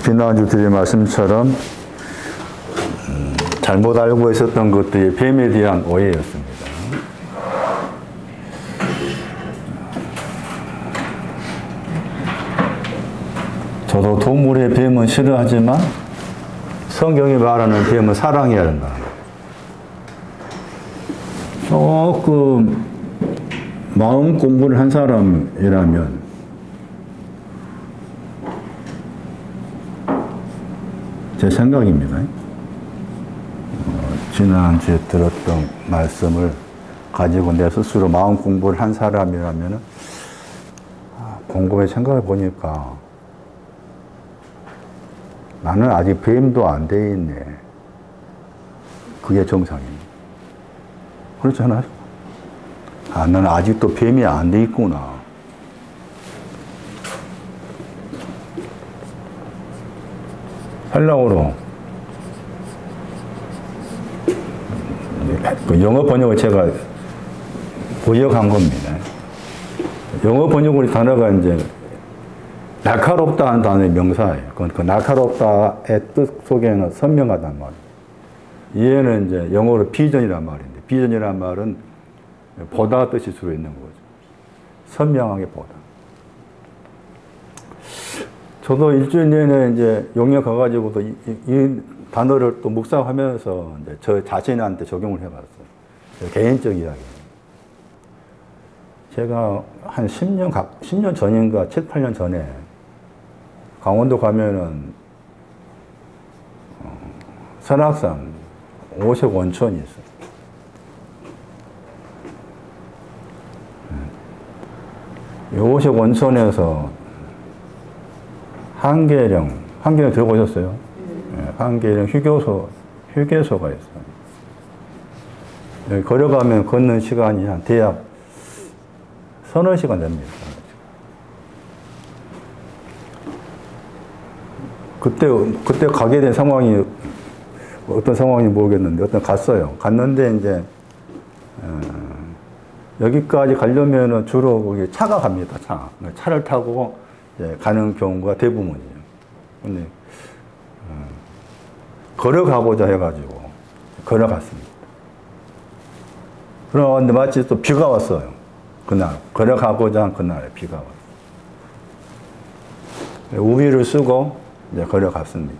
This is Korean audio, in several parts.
지난주 드린 말씀처럼 잘못 알고 있었던 것들이 뱀에 대한 오해였습니다. 저도 동물의 뱀은 싫어하지만 성경이 말하는 뱀은 사랑해야 한다. 조금 마음 공부를 한 사람이라면 제 생각입니다. 지난주에 들었던 말씀을 가지고 내 스스로 마음 공부를 한 사람이라면 곰곰이 생각해 보니까 나는 아직 뱀도 안 돼 있네. 그게 정상입니다. 그렇잖아요. 나는 아직도 뱀이 안 돼 있구나. 헬라어로 그 영어 번역을 제가 번역한 겁니다. 영어 번역으로 단어가 이제 날카롭다 하는 단어의 명사예요. 그 날카롭다의 뜻 속에는 선명하단 말이에요. 얘는 이제 영어로 비전이란 말인데, 비전이란 말은 보다 뜻이 주로 있는 거죠. 선명하게 보다. 저도 일주일 내내 이제 용역 가가지고도 이 단어를 또 묵상하면서 이제 저 자신한테 적용을 해봤어요. 개인적 이야기입니다. 제가 한 10년 전인가 7, 8년 전에 강원도 가면은 설악산 오색 원천이 있어요. 이 오색 원천에서 한계령 들어보셨어요? 네, 한계령 휴게소가 있어요. 여기 걸어가면 걷는 시간이 한 대략 서너 시간 됩니다. 그때 가게 된 상황이 어떤 상황인지 모르겠는데, 갔어요. 갔는데 이제 여기까지 가려면은 주로 거기 차가 갑니다. 차를 타고 이제 가는 경우가 대부분이에요. 근데 걸어가보자 해가지고 걸어갔습니다. 그런데 마치 또 비가 왔어요. 그날 걸어가고자 한 그날에 비가 왔어요. 우비를 쓰고 이제 걸어갔습니다.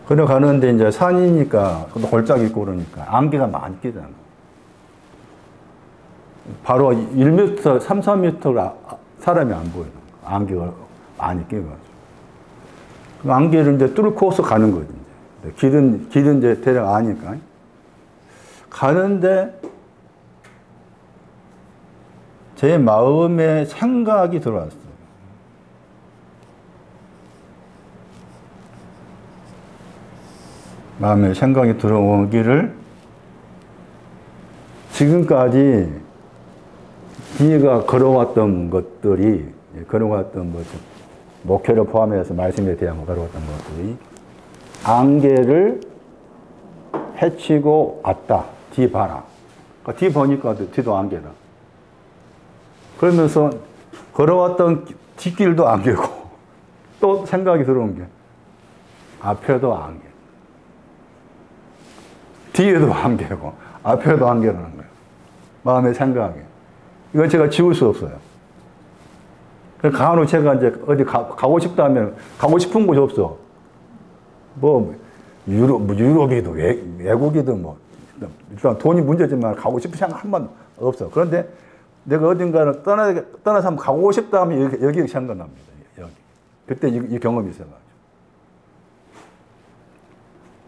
걸어가는데 이제 산이니까 또 골짜기 있고 그러니까 안개가 많이 끼잖아요. 바로 1m, 3, 4m 사람이 안 보여요. 안개가 많이 끼어가지고. 그 안개를 이제 뚫고서 가는 거죠. 이제. 길은 이제 대략 아니까. 가는데 제 마음에 생각이 들어왔어요. 마음에 생각이 들어오기를 지금까지 네가 걸어왔던 것들이, 걸어왔던 뭐 목회를 포함해서 말씀에 대한 걸어왔던 것들이 안개를 헤치고 왔다. 뒤 봐라. 그러니까 뒤 보니까 뒤도 안개라. 그러면서 걸어왔던 뒷길도 안개고 또 생각이 들어온 게 앞에도 안개. 뒤에도 안개고 앞에도 안개라는 거예요. 마음의 생각이. 이건 제가 지울 수 없어요. 간혹 제가 이제 어디 가고 싶다 하면 가고 싶은 곳이 없어. 유럽이든 외국이든 일단 돈이 문제지만 가고 싶은 생각 한 번 없어. 그런데 내가 어딘가를 떠나서 한번 가고 싶다 하면 여기 생각납니다. 여기. 그때 이 경험이 있어가지고.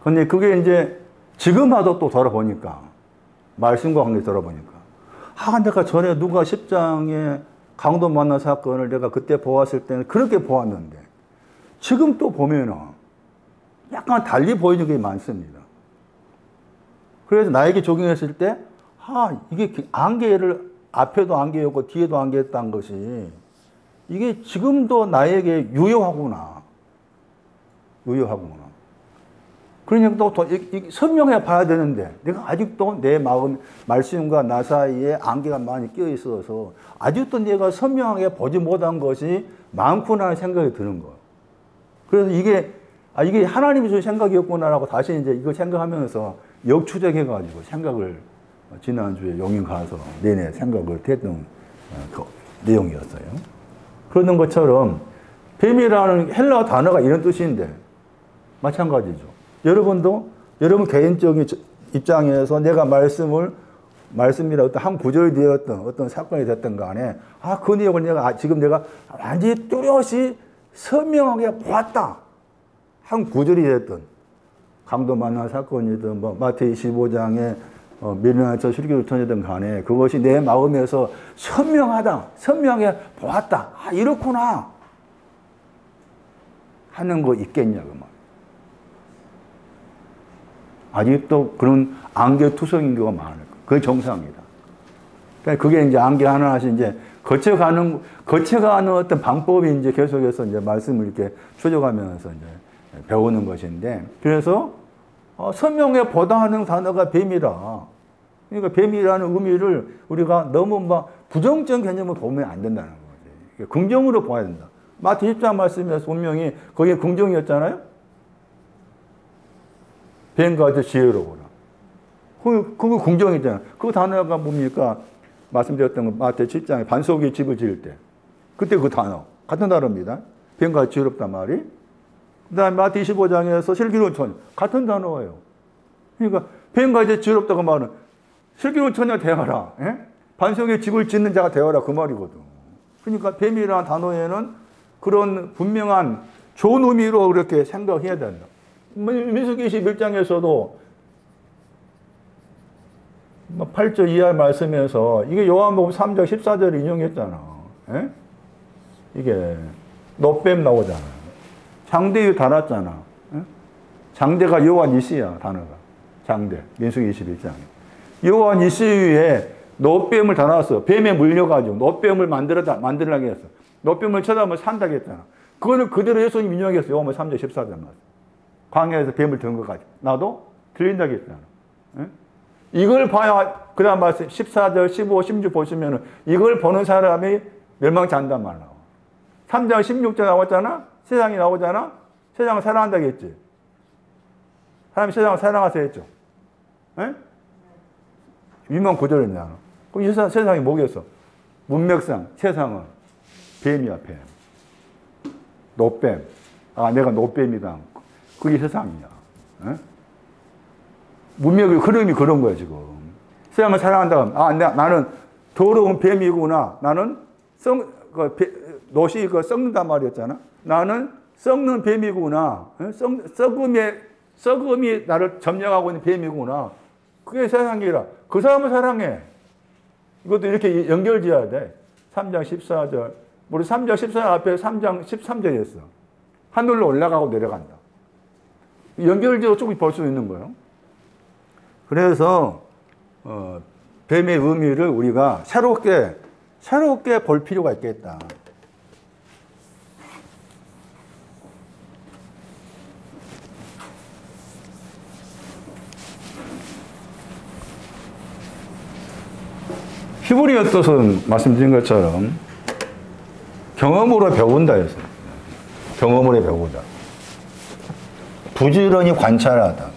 근데 그게 이제 지금 와도 또 돌아보니까, 말씀과 관계 돌아보니까, 내가 전에 누가 10장에 강도 만난 사건을 내가 그때 보았을 때는 그렇게 보았는데, 지금 또 보면은 약간 달리 보이는 게 많습니다. 그래서 나에게 적용했을 때, 이게 안개를, 앞에도 안개였고 뒤에도 안개였다는 것이, 이게 지금도 나에게 유효하구나. 그러니까 또 선명해 봐야 되는데 내가 아직도 내 마음, 말씀과 나 사이에 안개가 많이 끼어 있어서 아직도 내가 선명하게 보지 못한 것이 많구나 하는 생각이 드는 거예요. 그래서 이게 하나님이 주신 생각이었구나라고 다시 이제 이거 생각하면서 역추적해가지고 생각을 지난주에 용인 가서 내내 생각을 했던 그 내용이었어요. 그러는 것처럼 뱀이라는 헬라 단어가 이런 뜻인데 마찬가지죠. 여러분도 여러분 개인적인 입장에서 내가 말씀이라 어떤 한 구절이 되었던 어떤 사건이 됐던 간에 그 내용을 지금 내가 완전히 뚜렷이 선명하게 보았다. 한 구절이 됐던 강도 만난 사건이든 뭐 마태복음 25장에 미련한 실기를 터내든 간에 그것이 내 마음에서 선명하게 보았다. 이렇구나 하는 거 있겠냐 그 말. 아직도 그런 안개투성인 경우가 많을 거예요. 그게 정상이다. 그러니까 그게 이제 안개 하나씩 이제 거쳐가는 어떤 방법이 이제 계속해서 이제 말씀을 이렇게 추적하면서 이제 배우는 것인데, 그래서 선명해 보다 하는 단어가 뱀이라. 그러니까 뱀이라는 의미를 우리가 너무 막 부정적 개념을 보면 안 된다는 거지. 긍정으로 봐야 된다. 마태 10장 말씀에서 분명히 거기에 긍정이었잖아요. 뱀같이 지혜로워라. 그거 긍정이잖아. 그 단어가 뭡니까? 말씀드렸던 거 마태 7장에 반석의 집을 지을 때. 그때 그 단어. 같은 단어입니다. 뱀같이 지혜롭단 말이. 그 다음에 마태 25장에서 슬기로운 처녀. 같은 단어예요. 그러니까 뱀같이 지혜롭다고 말은 슬기로운 처녀 되어라. 예? 반석의 집을 짓는 자가 되어라. 그 말이거든. 그러니까 뱀이라는 단어에는 그런 분명한 좋은 의미로 그렇게 생각해야 된다. 민수기 21장에서도 8절 이하 말씀에서 이게 요한복음 3장 14절을 인용했잖아. 에? 이게 노뱀 나오잖아. 장대에 달았잖아. 에? 장대가 요한 이시야 단어가. 장대. 민수기 21장에. 요한 이시에 노뱀을 달았어. 뱀에 물려가지고 노뱀을 만들라고 했어. 노뱀을 쳐다보면 산다고 했잖아. 그거는 그대로 예수님 인용했어. 요한복음 3장 14절 말씀. 광야에서 뱀을 든 것 같아. 나도 들린다고 했잖아. 에? 이걸 봐야, 그 다음 말씀 14절, 15, 16 보시면은 이걸 보는 사람이 멸망치 않단 말 나와. 3장 16절 나왔잖아? 세상이 나오잖아? 세상을 사랑한다고 했지. 사람이 세상을 사랑하세요 했죠. 에? 유명 구절이냐. 그럼 이 세상이 뭐겠어? 문맥상, 세상은 뱀이야, 뱀. 노뱀. 내가 노뱀이다. 그게 세상이야. 에? 문맥의 흐름이 그런 거야, 지금. 세상을 사랑한다. 나는 더러운 뱀이구나. 나는 노시 썩는단 말이었잖아. 나는 썩는 뱀이구나. 썩음이 나를 점령하고 있는 뱀이구나. 그게 세상이라. 그 사람을 사랑해. 이것도 이렇게 연결 지어야 돼. 3장 14절. 우리 3장 14절 앞에 3장 13절이었어. 하늘로 올라가고 내려간다. 연결지어 조금 볼 수 있는 거예요. 그래서 뱀의 의미를 우리가 새롭게 볼 필요가 있겠다. 히브리어 뜻은 말씀드린 것처럼 경험으로 배운다 했어요. 경험으로 배우다. 부지런히 관찰하다.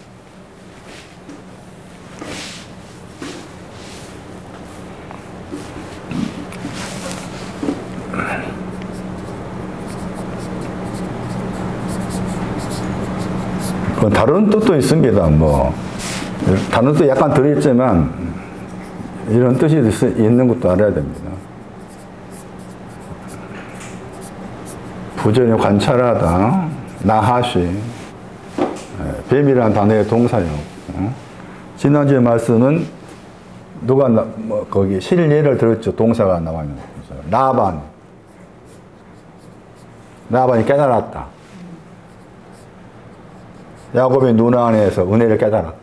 다른 뜻도 있습니다. 다른 뜻 약간 들어있지만 이런 뜻이 있는 것도 알아야 됩니다. 부지런히 관찰하다, 나하시, 뱀이라는 단어의 동사요. 지난주에 말씀은 누가 거기 실례를 들었죠. 동사가 나와 있는 거죠. 라반이 깨달았다. 야곱의 눈 안에서 은혜를 깨달았다.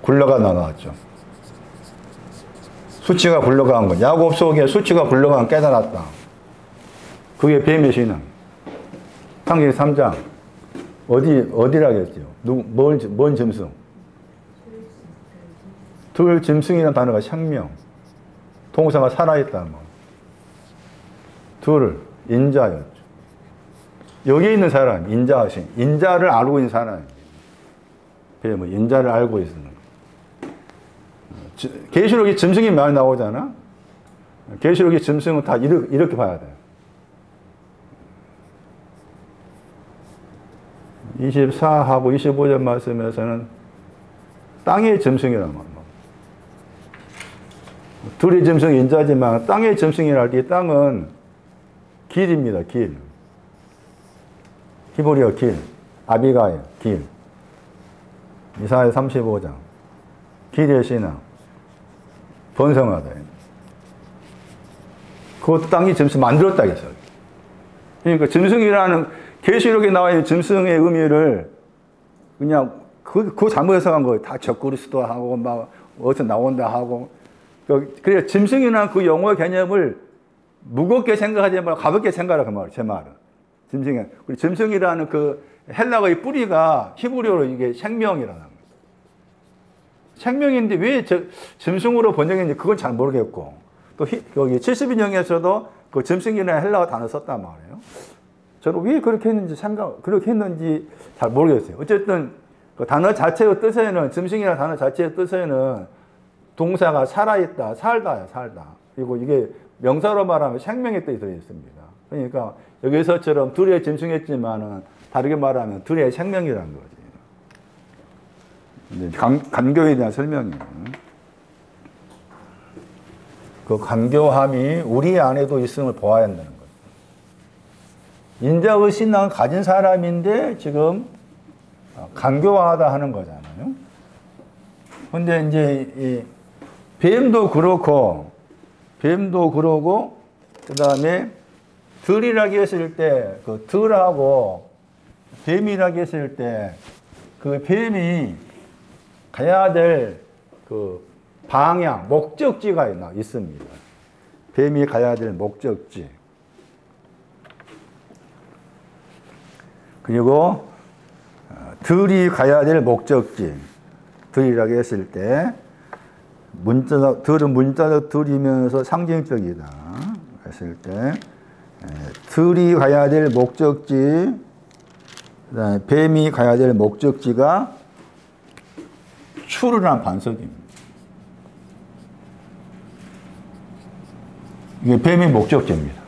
굴러가 나왔죠. 수치가 굴러간 것. 야곱 속에 수치가 굴러간 깨달았다. 그게 뱀의 신앙. 창세기 3장. 어디라겠죠? 뭔 짐승? 둘 짐승이라는 단어가 생명. 동사가 살아있다는 거. 둘 인자였죠. 여기에 있는 사람, 인자하신, 인자를 알고 있는 사람. 뱀은 인자를 알고 있는 거. 계시록에 짐승이 많이 나오잖아. 계시록의 짐승은 다 이렇게 봐야 돼요. 24하고 25절 말씀에서는 땅의 짐승이란 말이야. 둘의 짐승이 인자지만 땅의 짐승이라 할 때 땅은 길입니다. 길. 히브리어 길. 아비가일 길. 이사야 35장. 길의 신앙. 번성하다. 그것도 땅이 짐승 만들었다 했어요. 그러니까 짐승이라는 계시록에 나와 있는 짐승의 의미를 그냥 그거 잘못 해석한 거예요. 다 적그리스도 하고 막 어디서 나온다 하고. 그래 짐승이라는 그 영어의 개념을 무겁게 생각하지 말고 가볍게 생각하라 그 말이에요. 제 말은. 짐승이. 그리고 짐승이라는 그 헬라어의 뿌리가 히브리어로 이게 생명이라는 거예요. 생명인데 왜 짐승으로 번역했는지 그건 잘 모르겠고. 또 여기 70인형에서도 그 짐승이라는 헬라어 단어 썼단 말이에요. 저는 왜 그렇게 했는지 잘 모르겠어요. 어쨌든 그 단어 자체의 뜻에는, 짐승이라는 단어 자체의 뜻에는 동사가 살아있다, 살다야, 살다. 그리고 이게 명사로 말하면 생명의 뜻이 들어있습니다. 그러니까 여기서처럼 둘의 짐승했지만은 다르게 말하면 둘의 생명이라는 거지. 간교에 대한 설명이에요. 그 간교함이 우리 안에도 있음을 보아야 한다는 거예요. 인자의 신앙을 가진 사람인데 지금 간교하다 하는 거잖아요. 근데 이제 이 뱀도 그러고, 그 다음에 들이라고 했을 때, 그 들하고 뱀이라고 했을 때, 그 뱀이 가야 될 그 방향, 목적지가 있습니다. 뱀이 가야 될 목적지. 그리고 들이 가야 될 목적지. 들이라고 했을 때, 들은 문자적 들이면서 상징적이다 했을 때, 들이 가야 될 목적지, 그다음에 뱀이 가야 될 목적지가 추르란 반석입니다. 이게 뱀의 목적지입니다.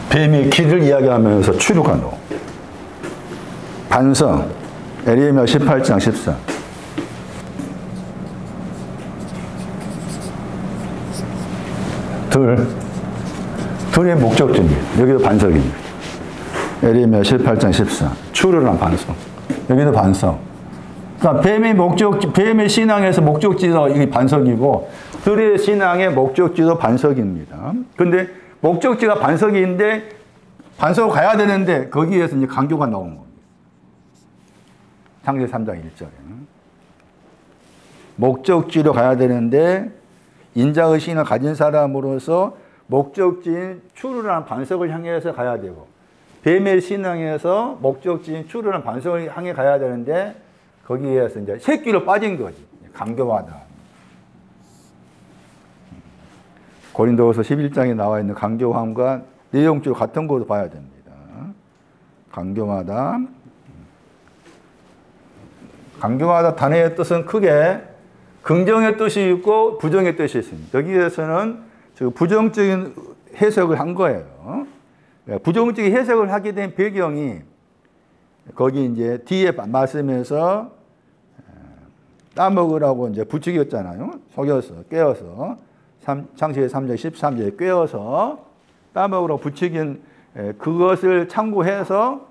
뱀이 길을 이야기하면서 추루가 나오. 반석, 에레미야 18장 14. 들의 목적지입니다. 여기도 반석입니다. 에레미야 18장 14. 추루란 반석. 여기도 반석. 그러니까 뱀의 신앙에서 목적지도 이게 반석이고, 들의 신앙의 목적지도 반석입니다. 근데 목적지가 반석인데, 반석으로 가야 되는데, 거기에서 이제 간교가 나온 겁니다. 창세기 3장 1절에. 목적지로 가야 되는데, 인자의 신을 가진 사람으로서 목적지인 추루라는 반석을 향해서 가야 되고, 뱀의 신앙에서 목적지인 추루라는 반석을 향해 가야 되는데, 거기에서 이제 새끼로 빠진 거지. 간교하다. 고린도후서 11장에 나와 있는 간교함과 내용적으로 같은 것도 봐야 됩니다. 간교하다. 간교하다 단어의 뜻은 크게 긍정의 뜻이 있고 부정의 뜻이 있습니다. 여기에서는 부정적인 해석을 한 거예요. 부정적인 해석을 하게 된 배경이 거기 이제 뒤에 말씀에서 따먹으라고 이제 부추겼잖아요. 속여서, 깨어서. 창세기 3장 13절에 꿰어서 따먹으라고 부추긴 그것을 참고해서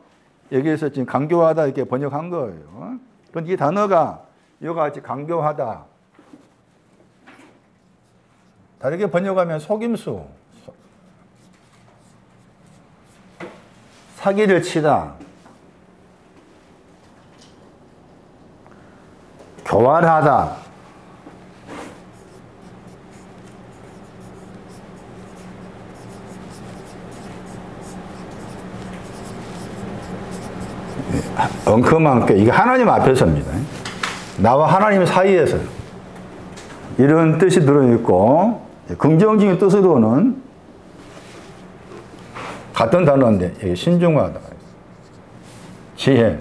여기에서 지금 간교하다 이렇게 번역한 거예요. 그런데 이 단어가 이와 같이 간교하다. 다르게 번역하면 속임수, 사기를 치다, 교활하다, 엉큼한 게 이게 하나님 앞에서입니다. 나와 하나님 사이에서. 이런 뜻이 들어있고, 긍정적인 뜻으로는 같은 단어인데, 이게 신중하다. 지혜.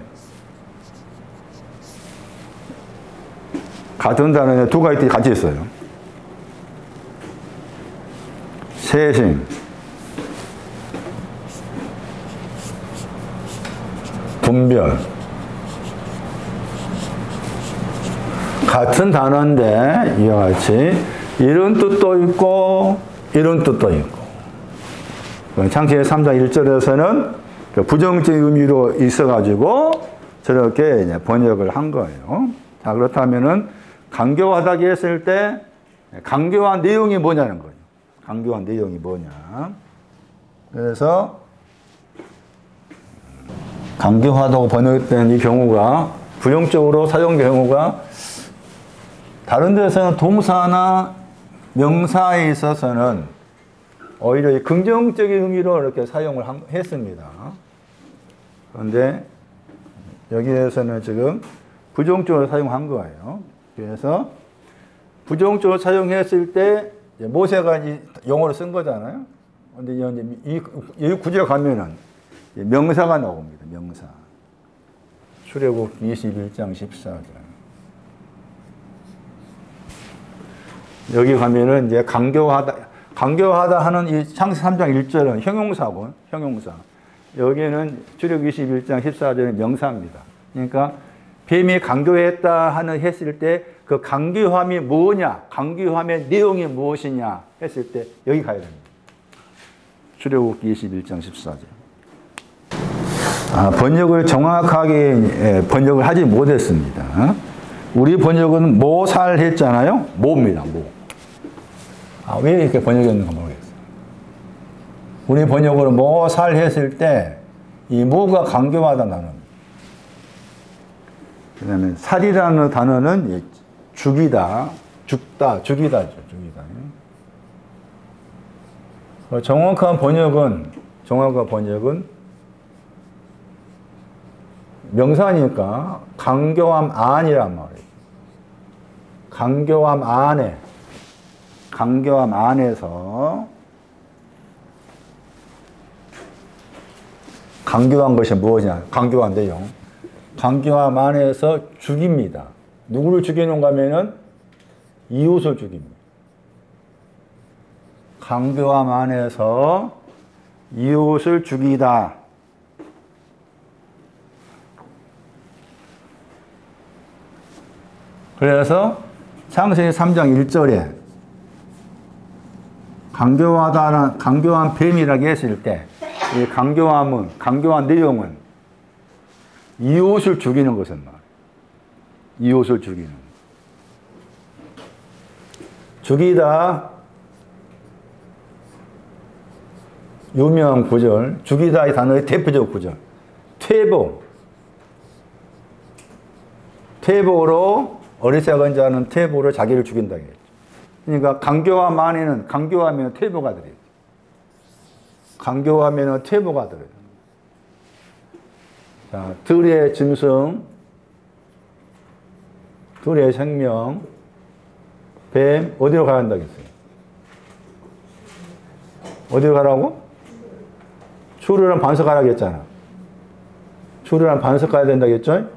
같은 단어에 두 가지 뜻이 같이 있어요. 세심. 분별. 같은 단어인데 이와 같이 이런 뜻도 있고 이런 뜻도 있고. 창세기 3장 1절에서는 부정적인 의미로 있어가지고 저렇게 이제 번역을 한 거예요. 자, 그렇다면은 강교하다고 했을 때 강교한 내용이 뭐냐는 거예요. 강교한 내용이 뭐냐. 그래서 강교하다고 번역된 이 경우가 부정적으로 사용된 경우가 다른 데서는 동사나 명사에 있어서는 오히려 긍정적인 의미로 이렇게 사용을 했습니다. 그런데 여기에서는 지금 부정적으로 사용한 거예요. 그래서 부정적으로 사용했을 때 모세가 용어로 쓴 거잖아요. 그런데 이 구절에 가면은 명사가 나옵니다. 명사. 출애굽 21장 14절. 여기 가면은 이제 강교하다 하는 이 창세기 3장 1절은 형용사고, 형용사. 여기는 출애굽 21장 14절은 명사입니다. 그러니까 뱀이 강교했다 하는 했을 때 그 강교함이 뭐냐, 강교함의 내용이 무엇이냐 했을 때 여기 가야 됩니다. 출애굽 21장 14절. 번역을 정확하게 번역을 하지 못했습니다. 우리 번역은 모살 했잖아요. 모입니다. 모. 왜 이렇게 번역했는가 모르겠어요. 우리 번역으로 모살 했을 때 이 모가 강교하다 단어입니다. 그 다음에 살이라는 단어는 죽이다, 죽다, 죽이다죠. 죽이다. 정확한 번역은 명사니까 강교함 안이란 말이에요. 강교함 안에, 강교함 안에서 강교한 것이 무엇이냐? 강교한 내용. 강교함 안에서 죽입니다. 누구를 죽이는가 하면은 이웃을 죽입니다. 강교함 안에서 이웃을 죽이다. 그래서 창세기 3장 1절에 강교한 뱀이라고 했을 때 이 강교한 내용은 이웃을 죽이는 것은 말. 이웃을 죽이는. 죽이다. 유명 구절. 죽이다 이 단어의 대표적 구절. 퇴보. 퇴보로 어리석은 자는 퇴보로 자기를 죽인다고 했죠. 그러니까 강교함 안에는 강교하면 퇴보가 들어요. 강교하면 퇴보가 들어요. 자, 들의 짐승, 들의 생명, 뱀, 어디로 가야 한다고 했어요? 어디로 가라고? 추르란 반석 가라고 했잖아. 추르란 반석 가야 된다고 했죠?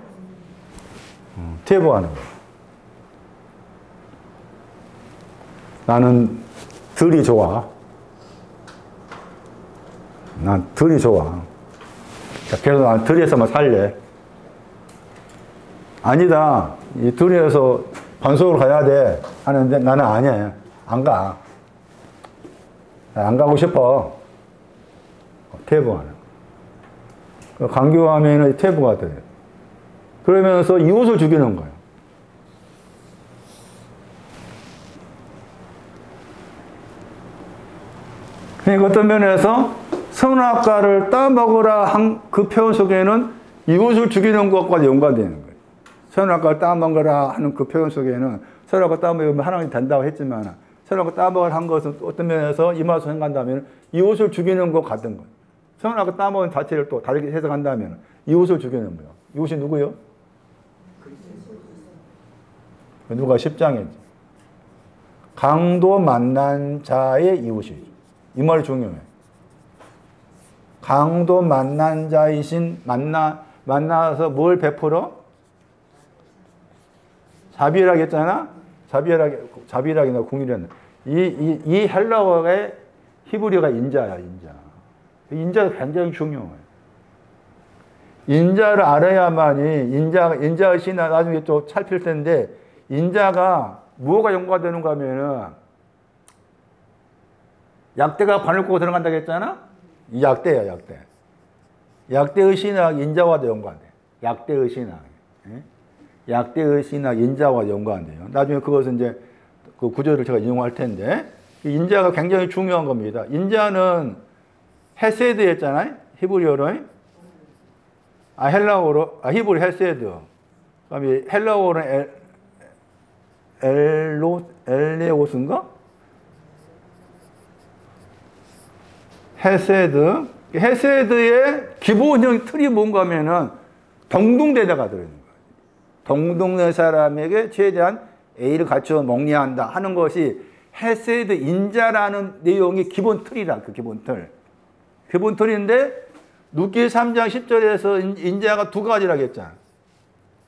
퇴보하는 거예요. 나는 들이 좋아. 난 들이 좋아. 그래서 난 들에서만 살래. 아니다. 이 들에서 반석으로 가야 돼. 하는데 나는 아니야. 안 가. 안 가고 싶어. 퇴보하는. 강교하면 퇴보가 돼. 그러면서 이웃을 죽이는 거예요. 그러니까 어떤 면에서 선악과를 따먹으라 한 그 표현 속에는 이웃을 죽이는 것과 연관되는 거예요. 선악과를 따먹으라 하는 그 표현 속에는 선악과 따먹으면 하나님이 된다고 했지만 선악과 따먹으라 한 것은 어떤 면에서 이마서 생각한다면 이웃을 죽이는 것 같은 거예요. 선악과 따먹은 자체를 또 다르게 해석한다면 이웃을 죽이는 거예요. 이웃이 누구요? 누가 10장이지. 강도 만난 자의 이웃이죠. 이 말이 중요해. 강도 만난 자이신 만나서 뭘 베풀어? 자비라고 했잖아? 자비라기나 궁유라는. 이 헬라어의 히브리어가 인자야, 인자. 인자가 굉장히 중요해. 인자를 알아야만이, 인자의 신화 나중에 또 살필 텐데, 인자가 무엇가 연관되는가 하면은, 약대가 바늘 꼬고 들어간다고 했잖아? 이 약대야, 약대. 약대의 신학, 인자와도 연관돼. 약대의 신학. 약대의 신학, 인자와 연관돼요. 나중에 그것은 이제 그 구절을 제가 인용할 텐데, 인자가 굉장히 중요한 겁니다. 인자는 헤세드 했잖아요? 히브리어로. 히브리 헤세드. 그다음에 헬라어로는 엘레오스인가? 헤세드. 헤세드의 기본적인 틀이 뭔가 하면은 동등대자가 들어있는 거예요. 동등된 사람에게 최대한 A를 갖춰 먹냐 한다 하는 것이 헤세드 인자라는 내용의 기본 틀이라, 그 기본 틀. 기본 틀인데, 룻기 3장 10절에서 인자가 두 가지라고 했잖아.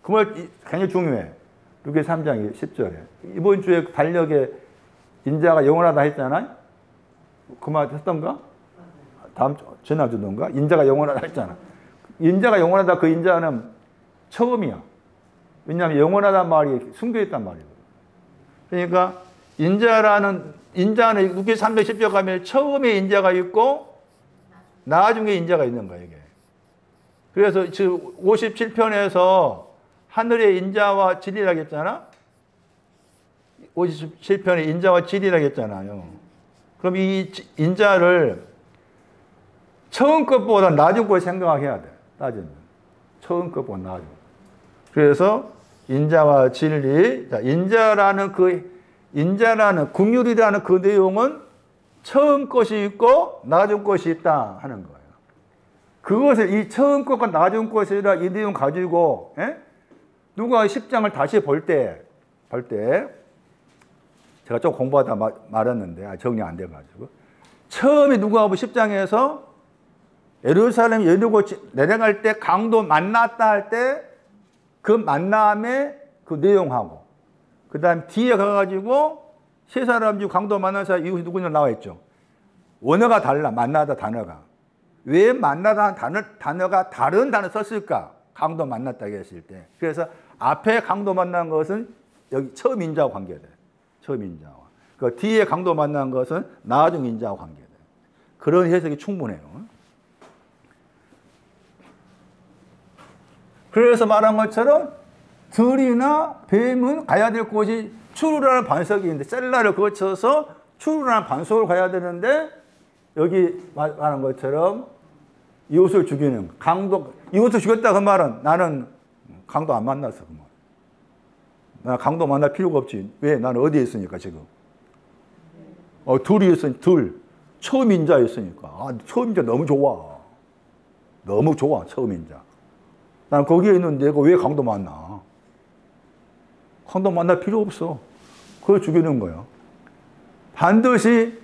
그 말 굉장히 중요해. 룻기 3장 10절에. 이번 주에 달력에 인자가 영원하다 했잖아. 그 말 했던가? 지난주던가? 인자가 영원하다 했잖아. 인자가 영원하다, 그 인자는 처음이야. 왜냐하면 영원하다는 말이 숨겨있단 말이거든. 그러니까 인자는 룻기 3장 10절 가면 처음에 인자가 있고 나중에 인자가 있는 거야, 이게. 그래서 지금 57편에서 하늘의 인자와 진리라고 했잖아? 57편에 인자와 진리라고 했잖아요. 그럼 이 인자를 처음 것보다 나중 걸 생각해야 돼, 따지면. 처음 것보다 나중. 그래서 인자와 진리, 자, 인자라는 긍휼이라는 그 내용은 처음 것이 있고 나중 것이 있다 하는 거예요. 그것을 이 처음 것과 나중 것이라 이 내용 가지고 누가 10장을 다시 볼 때 제가 좀 공부하다 말았는데 정리 안 돼가지고 처음에 누가복음 10장에서 예루살렘 여리고 내려갈 때 강도 만났다 할 때 그 만남의 그 내용하고 그 다음 뒤에 가가지고 세 사람 중 강도 만난 사람 이웃이 누구냐 나와 있죠. 원어가 달라. 만나다 단어가. 왜 만나다 단어가 다른 단어 썼을까? 강도 만났다고 했을 때. 그래서 앞에 강도 만난 것은 여기 처음 인자와 관계돼. 처음 인자와. 그 뒤에 강도 만난 것은 나중 인자와 관계돼. 그런 해석이 충분해요. 그래서 말한 것처럼 들이나 뱀은 가야 될 곳이 추루라는 반석이 있는데 셀라를 거쳐서 추루라는 반석을 가야 되는데 여기 말한 것처럼 이웃을 죽이는 강도, 이웃을 죽였다 그 말은 나는 강도 안 만났어 그 말. 나 강도 만날 필요가 없지. 왜? 나는 어디에 있으니까 지금. 둘이 있으니 처음 인자였으니까. 처음 인자 너무 좋아. 너무 좋아 처음 인자. 난 거기에 있는데 내가 왜 강도 만나? 강도 만날 필요 없어. 그걸 죽이는 거야. 반드시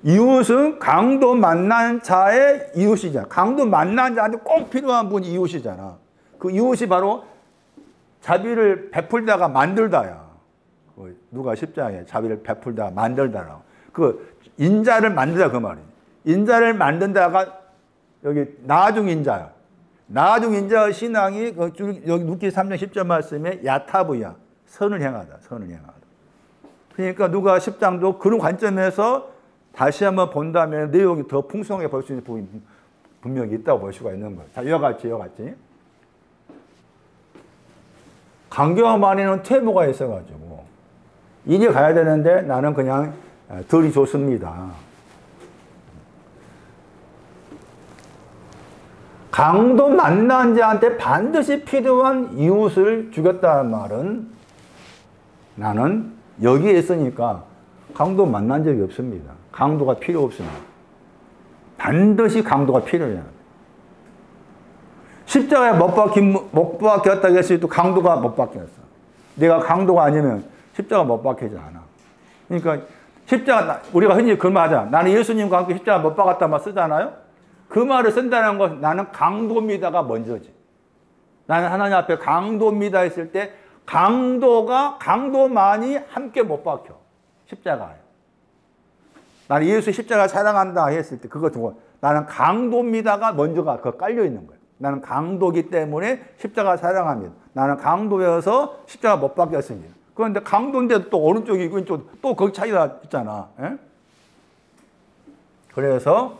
이웃은 강도 만난 자의 이웃이잖아. 강도 만난 자한테 꼭 필요한 분이 이웃이잖아. 그 이웃이 바로 자비를 베풀다가 만들다야. 누가 10장에 자비를 베풀다가 만들다라고. 그 인자를 만들다 그 말이야. 인자를 만든다가 여기 나중 인자야. 나중 인자의 신앙이 여기 룻기 3장 10절 말씀에 야타브야. 선을 행하다. 선을 행하다. 그러니까 누가 10장도 그런 관점에서 다시 한번 본다면 내용이 더 풍성하게 볼 수 있는 부분이 분명히 있다고 볼 수가 있는 거예요. 자, 이와 같이. 강경함 안에는 퇴보가 있어가지고 이리 가야 되는데 나는 그냥 덜이 좋습니다. 강도 만난 자한테 반드시 필요한 이웃을 죽였다는 말은 나는 여기에 있으니까 강도 만난 적이 없습니다. 강도가 필요 없습니다. 반드시 강도가 필요해요. 십자가에 못 박혔다고 했을 때 강도가 못 박혔어. 내가 강도가 아니면 십자가 못 박히지 않아. 그러니까 십자가, 우리가 흔히 그 말 하잖아. 나는 예수님과 함께 십자가 못 박았다 말 쓰잖아요. 그 말을 쓴다는 것은 나는 강도입니다가 먼저지. 나는 하나님 앞에 강도입니다 했을 때 강도만이 함께 못 박혀. 십자가에. 나는 예수 십자가 사랑한다 했을 때 그거 두고 나는 강도입니다가 먼저가 그 깔려 있는 거예요. 나는 강도기 때문에 십자가 사랑합니다. 나는 강도여서 십자가 못 박혔습니다. 그런데 강도인데 또 오른쪽이고 왼쪽 또 거기 차이가 있잖아. 예? 그래서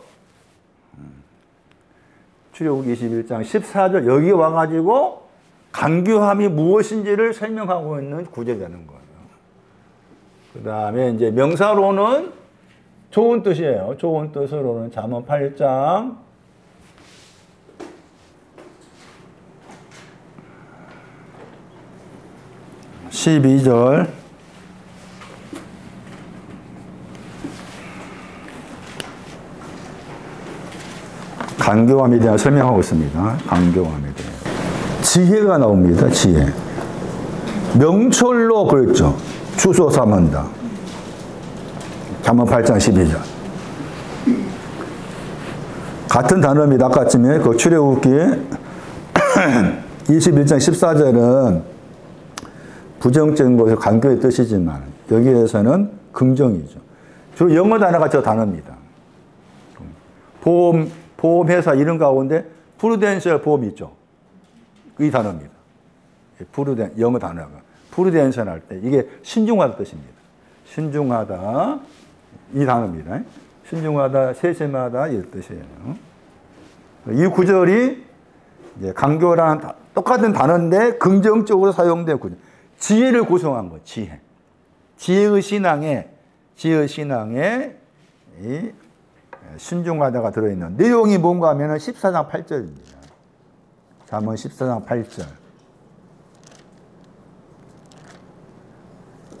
출애굽기 21장 14절 여기 와가지고 강교함이 무엇인지를 설명하고 있는 구절이 되는 거예요. 그 다음에 이제 명사로는 좋은 뜻이에요. 좋은 뜻으로는 잠언 8장 12절 강교함에 대한 설명하고 있습니다. 강교함에 대해 지혜가 나옵니다. 지혜. 명철로 그랬죠. 주소 삼은다. 잠언 8장 12절. 같은 단어입니다. 아까쯤에 그 출애굽기 21장 14절은 부정적인 것을 강교의 뜻이지만 여기에서는 긍정이죠. 주로 영어 단어가 저 단어입니다. 보험회사 이름 가운데 프루덴셜 보험이 있죠. 이 단어입니다. 영어 단어가. 프루덴셜 할 때 이게 신중하다 뜻입니다. 신중하다 이 단어입니다. 신중하다, 세심하다 이 뜻이에요. 이 구절이 이제 강교라는 똑같은 단어인데 긍정적으로 사용된 구절. 지혜를 구성한 거, 지혜. 지혜의 신앙에 이 신중하다가 들어있는 내용이 뭔가 하면 14장 8절입니다. 잠언 14장 8절.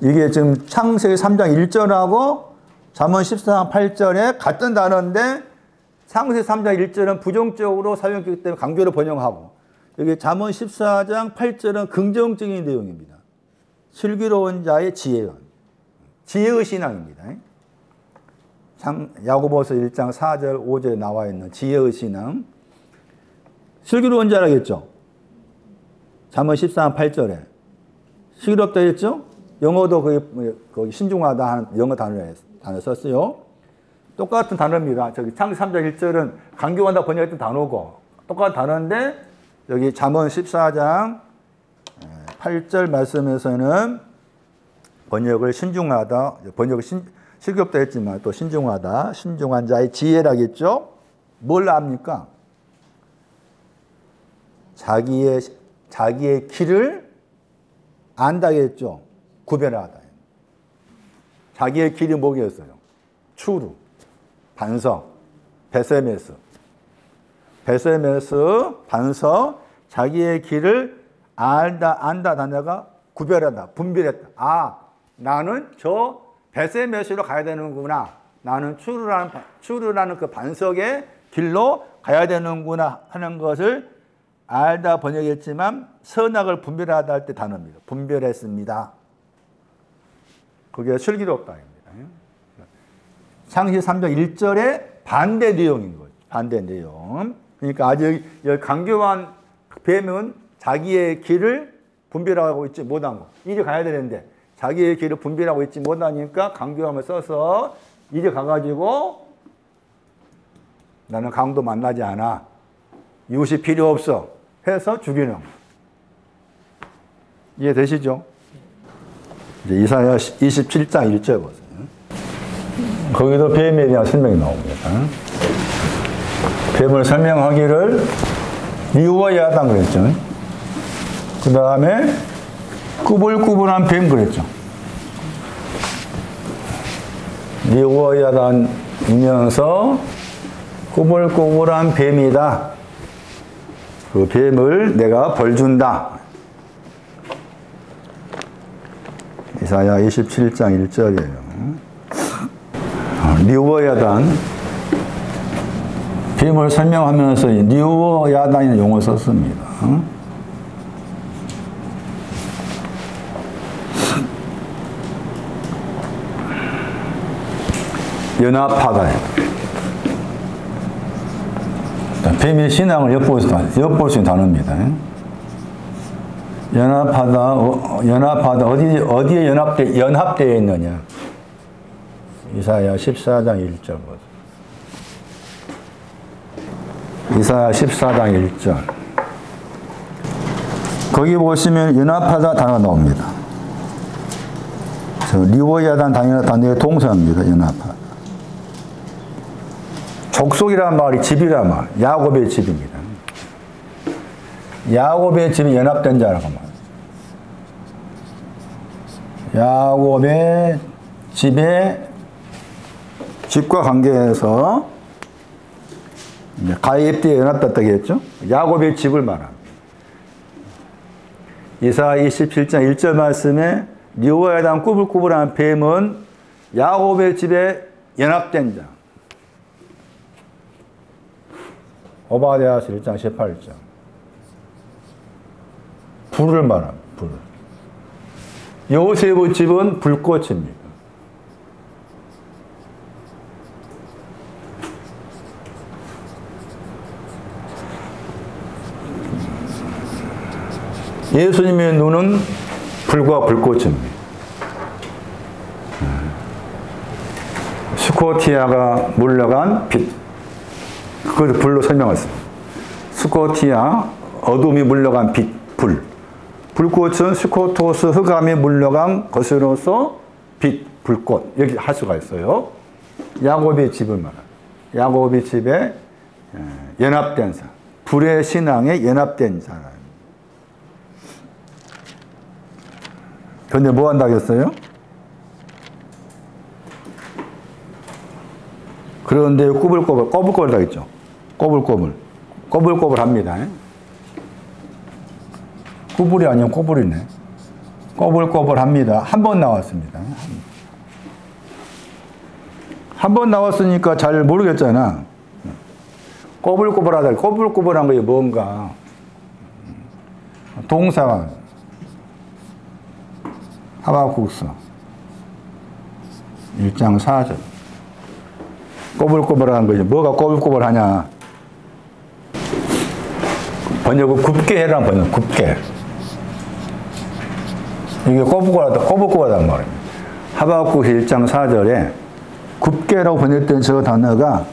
이게 지금 창세기 3장 1절하고 잠언 14장 8절에 같은 단어인데 창세기 3장 1절은 부정적으로 사용했기 때문에 강조를 번역하고 여기 잠언 14장 8절은 긍정적인 내용입니다. 슬기로운 자의 지혜가. 지혜의 신앙입니다. 야고보서 1장 4절 5절에 나와 있는 지혜의 신앙. 슬기로운 자라겠죠. 잠언 14장 8절에. 슬기롭다 했죠. 영어도 거기 신중하다 하는 영어 단어 썼어요. 똑같은 단어입니다. 저기 창세기 3장 1절은 강교한다 번역했던 단어고 똑같은 단어인데 여기 잠언 14장 8절 말씀에서는 번역을 신중하다, 번역을 슬기롭다 했지만 또 신중하다, 신중한 자의 지혜라겠죠. 뭘 압니까? 자기의 길을 안다겠죠. 구별하다. 자기의 길이 뭐겠어요? 추루, 반석, 베세메스. 베세메스, 반석, 자기의 길을 안다 단어가 구별하다, 분별했다. 아, 나는 저 베세메스로 가야 되는구나. 나는 추루라는 그 반석의 길로 가야 되는구나 하는 것을 알다 번역했지만 선악을 분별하다 할 때 단어입니다. 분별했습니다. 그게 슬기롭다입니다. 창세기 3장 1절의 반대 내용인 거죠. 반대 내용. 그러니까 아직 강교한 뱀은 자기의 길을 분별하고 있지 못한 거. 이리 가야 되는데 자기의 길을 분별하고 있지 못하니까 강교함을 써서 이리 가가지고 나는 강도 만나지 않아. 이웃이 필요 없어. 해서 죽이는 거. 이해되시죠? 이제 이사야 27장 1절 보세요. 거기도 뱀에 대한 설명이 나옵니다. 뱀을 설명하기를 리우어야당 그랬죠. 그 다음에 꾸불꾸불한 뱀 그랬죠. 리우어야당이면서 꾸불꾸불한 뱀이다. 그 뱀을 내가 벌준다. 이사야 27장 1절이에요. 리우어야단 뱀을 설명하면서 리우어야단이라는 용어를 썼습니다. 연합하다. 뱀의 신앙을 엿볼 수 있는 단어입니다. 연합하다, 어디에 연합되어 있느냐. 이사야 14장 1절. 이사야 14장 1절. 거기 보시면 연합하다 단어가 나옵니다. 리워야단 단어의 동사입니다. 연합하다. 족속이란 말이 집이란 말. 야곱의 집입니다. 야곱의 집이 연합된 자라고 말합니다. 야곱의 집과 관계에서 가입되어 연합됐다고 했죠. 야곱의 집을 말합니다. 이사야 27장 1절 말씀에 리워야단 꾸불꾸불한 뱀은 야곱의 집에 연합된 자. 오바댜서 1장 18절. 불을 말합니다. 불. 요셉의 집은 불꽃입니다. 예수님의 눈은 불과 불꽃입니다. 스코티아가 물러간 빛. 그걸 불로 설명했습니다. 스코티아, 어둠이 물러간 빛, 불. 불꽃은 스코토스, 흑암이 물러간 것으로서 빛, 불꽃. 여기 할 수가 있어요. 야곱의 집을 말합니다. 야곱의 집에 연합된 사람. 불의 신앙에 연합된 사람. 그런데 뭐 한다고 했어요? 그런데 꼬불꼬불 하겠죠. 꼬불꼬불 합니다. 꾸불이 아니면 꼬불이네. 꼬불꼬불 합니다. 한 번 나왔습니다. 한 번 나왔으니까 잘 모르겠잖아. 꼬불꼬불하다. 꼬불꼬불한 게 뭔가. 동사가 하박국서 1장 4절. 꼬불꼬불한 거지. 뭐가 꼬불꼬불하냐. 번역을 굽게 해라 번역. 굽게. 이게 꼬불꼬불하단 말입니다. 하박국서 1장 4절에 굽게라고 번역된 저 단어가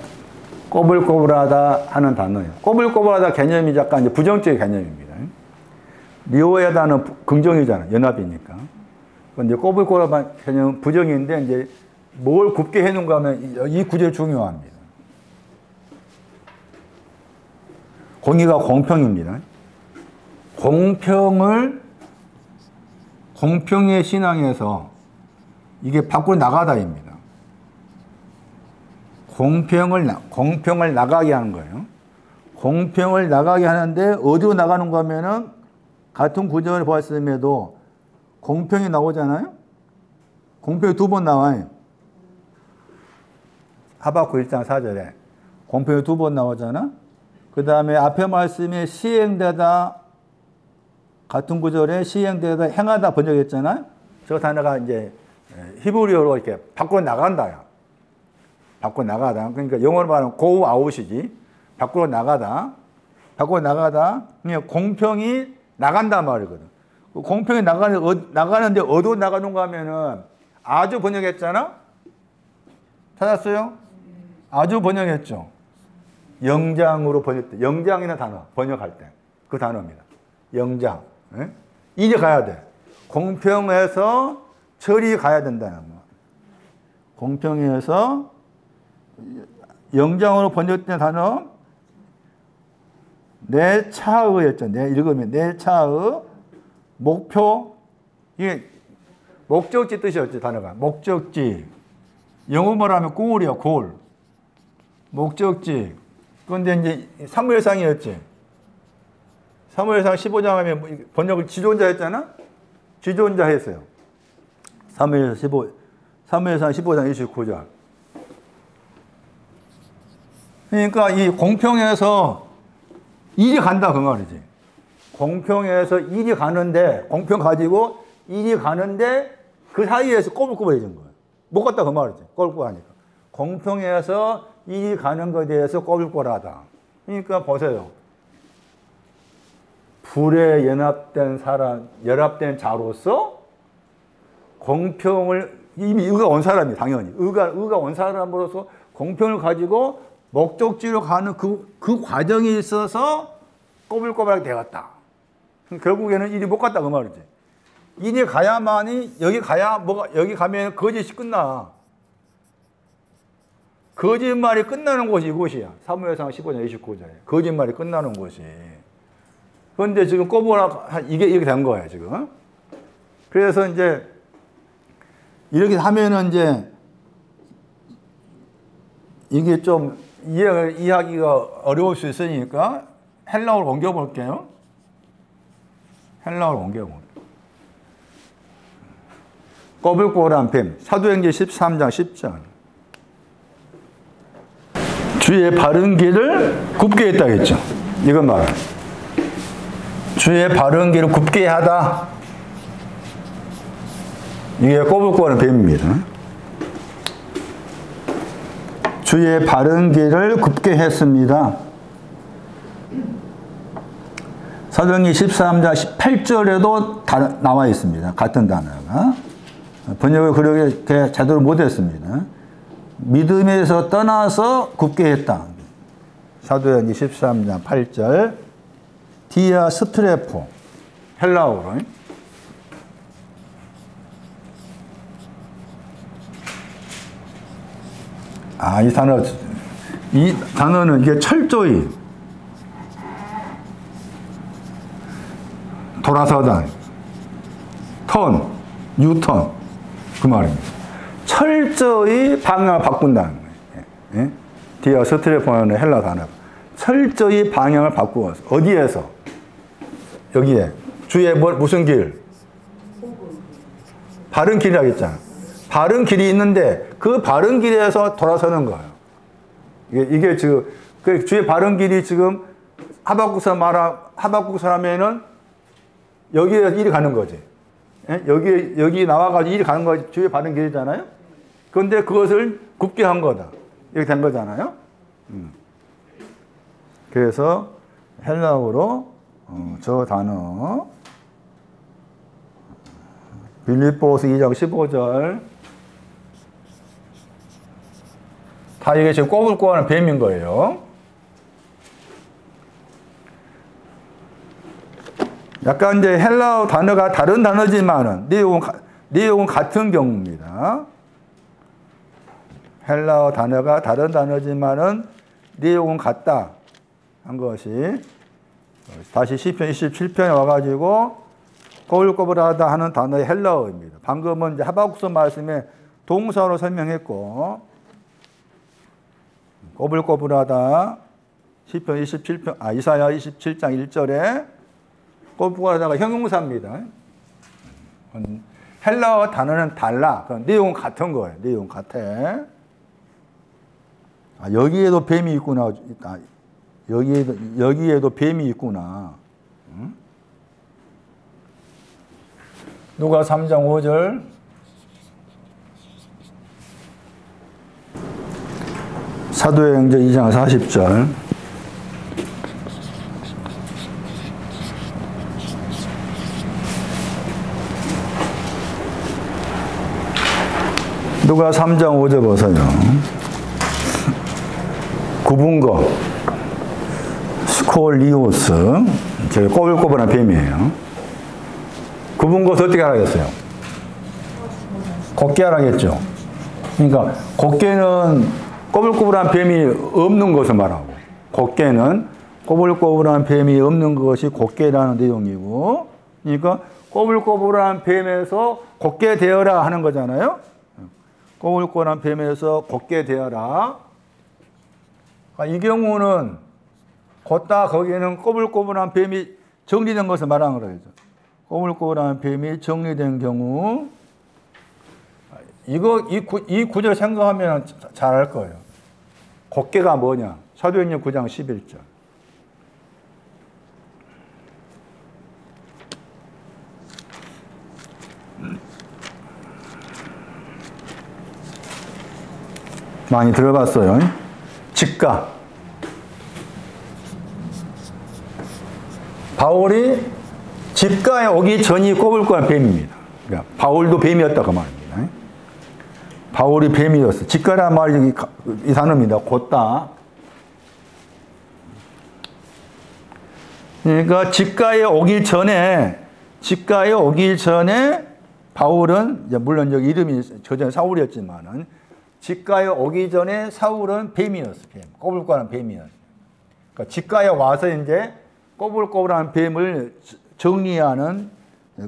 꼬불꼬불하다 하는 단어예요. 꼬불꼬불하다 개념이 약간 이제 부정적인 개념입니다. 리워야다는 긍정이잖아. 연합이니까. 근데 꼬불꼬불한 개념은 부정인데 이제 뭘 굽게 해놓은가 하면 이 구절이 중요합니다. 공의가 공평입니다. 공평의 신앙에서 이게 밖으로 나가다입니다. 공평을 나가게 하는 거예요. 공평을 나가게 하는데 어디로 나가는가 하면은 같은 구절을 보았음에도 공평이 나오잖아요. 공평이 두 번 나와요. 하박국 1장 4절에 공평이 두 번 나오잖아. 그 다음에 앞에 말씀에 시행되다 같은 구절에 시행되다 행하다 번역했잖아요. 저 단어가 이제 히브리어로 이렇게 밖으로 나간다야. 밖으로 나가다. 그러니까 영어로 말하면 go out이지. 밖으로 나가다. 밖으로 나가다. 그냥 공평이 나간단 말이거든. 공평이 나가는데 어디로 나가는가 하면은 아주 번역했잖아. 찾았어요? 아주 번역했죠. 영장으로 번역돼. 영장이라는 단어 번역할 때 그 단어입니다. 영장. 예? 이리 가야 돼. 공평해서 절이 가야 된다는 거. 공평해서 영장으로 번역된 단어 내 차의였죠. 내 읽으면 내 차의 목표. 이게 목적지 뜻이었죠. 단어가 목적지. 영어 말하면 goal이야. goal. 목적지. 그런데 이제 사무엘상이었지. 사무엘상 15장 하면 번역을 지존자 했잖아. 지존자 했어요. 사무엘상 15장 29절. 그러니까 이 공평해서 일이 간다 그 말이지. 공평해서 일이 가는데 공평 가지고 일이 가는데 그 사이에서 꼬불꼬불해진 거예요. 못 갔다 그 말이지. 꼬불꼬불하니까. 공평해서 일이 가는 것에 대해서 꼬불꼬불하다. 그러니까 보세요. 불에 연합된 사람, 연합된 자로서 공평을, 이미 의가 온 사람이 당연히. 의가 온 사람으로서 공평을 가지고 목적지로 가는 그 과정에 있어서 꼬불꼬불하게 되었다. 결국에는 일이 못 갔다 그 말이지. 일이 가야만이, 여기 가면 거짓이 끝나. 거짓말이 끝나는 곳이 이곳이야. 사무엘상 15장 29절에. 거짓말이 끝나는 곳이. 그런데 지금 이게 된 거예요, 지금. 그래서 이제, 이렇게 하면은 이제, 이게 좀 이해하기가 어려울 수 있으니까 헬라어로 옮겨볼게요. 헬라어로 옮겨볼게요. 꼬불꼬불한 뱀. 사도행전 13장 10절. 주의 바른 길을 굽게 했다겠죠. 이건 말이야. 주의 바른 길을 굽게 하다. 이게 꼬불꼬불한 뱀입니다. 주의 바른 길을 굽게 했습니다. 사도행전 13장 18절에도 나와 있습니다. 같은 단어가. 번역을 그렇게 제대로 못했습니다. 믿음에서 떠나서 굽게 했다. 사도행전 13장 8절. 디아 스트레포. 헬라어로. 이 단어는 이게 철저히 돌아서다. 유턴. 그 말입니다. 철저히 방향을 바꾼다는 거예요. 디아 스트레포는 헬라 단어. 철저히 방향을 바꾸어서. 어디에서? 여기에. 주의 무슨 길? 바른 길이라고 했잖아. 바른 길이 있는데 그 바른 길에서 돌아서는 거예요. 이게 지금 주의 바른 길이 지금 하박국 사람에는 여기에 일이 가는 거지. 여기 나와가지고 일이 가는 거지. 주의 바른 길이잖아요. 그런데 그것을 굽게 한 거다. 이렇게 된 거잖아요. 그래서 헬라어로 저 단어 빌립보서 2장 15절 다 이게 지금 꼬불꼬불한 뱀인 거예요. 약간 이제 헬라어 단어가 다른 단어지만은 내용은 같은 경우입니다. 헬라어 단어가 다른 단어지만은 내용은 같다 한 것이 다시 시편 27편에 와가지고 꼬불꼬불하다 하는 단어의 헬라어입니다. 방금은 이제 하박국서 말씀에 동사로 설명했고 꼬불꼬불하다 시편 27편 이사야 27장 1절에 꼬불꼬불하다가 형용사입니다. 헬라어 단어는 달라. 내용은 같은 거예요. 내용 같아. 여기에도 뱀이 있구나. 여기에도 뱀이 있구나. 누가 3장 5절. 사도행전 2장 40절. 누가 3장 5절 보세요. 굽은 거. 스콜리오스. 저기 꼬불꼬불한 뱀이에요. 굽은 것을 어떻게 하라겠어요? 곱게 하라겠죠. 그러니까 곱게는 꼬불꼬불한 뱀이 없는 것을 말하고 곱게는 꼬불꼬불한 뱀이 없는 것이 곱게라는 내용이고 그러니까 꼬불꼬불한 뱀에서 곱게 되어라 하는 거잖아요. 꼬불꼬불한 뱀에서 곱게 되어라. 이 경우는 걷다 거기에는 꼬불꼬불한 뱀이 정리된 것을 말하는 거죠. 꼬불꼬불한 뱀이 정리된 경우 이 구절 생각하면 잘 알 거예요. 곱게가 뭐냐? 사도행전 9장 11절. 많이 들어봤어요. 직가. 바울이 직가에 오기 전이 꼽을 거한 뱀입니다. 그러니까 바울도 뱀이었다 그 말입니다. 바울이 뱀이었어. 직가란 말이 이 단어입니다. 곧다. 그러니까 직가에 오기 전에 바울은 물론 여기 이름이 저전 사울이었지만은 직가에 오기 전에 사울은 뱀이었어. 뱀. 꼬불꼬불한 뱀이었어. 그러니까 직가에 와서 이제 꼬불꼬불한 뱀을 정리하는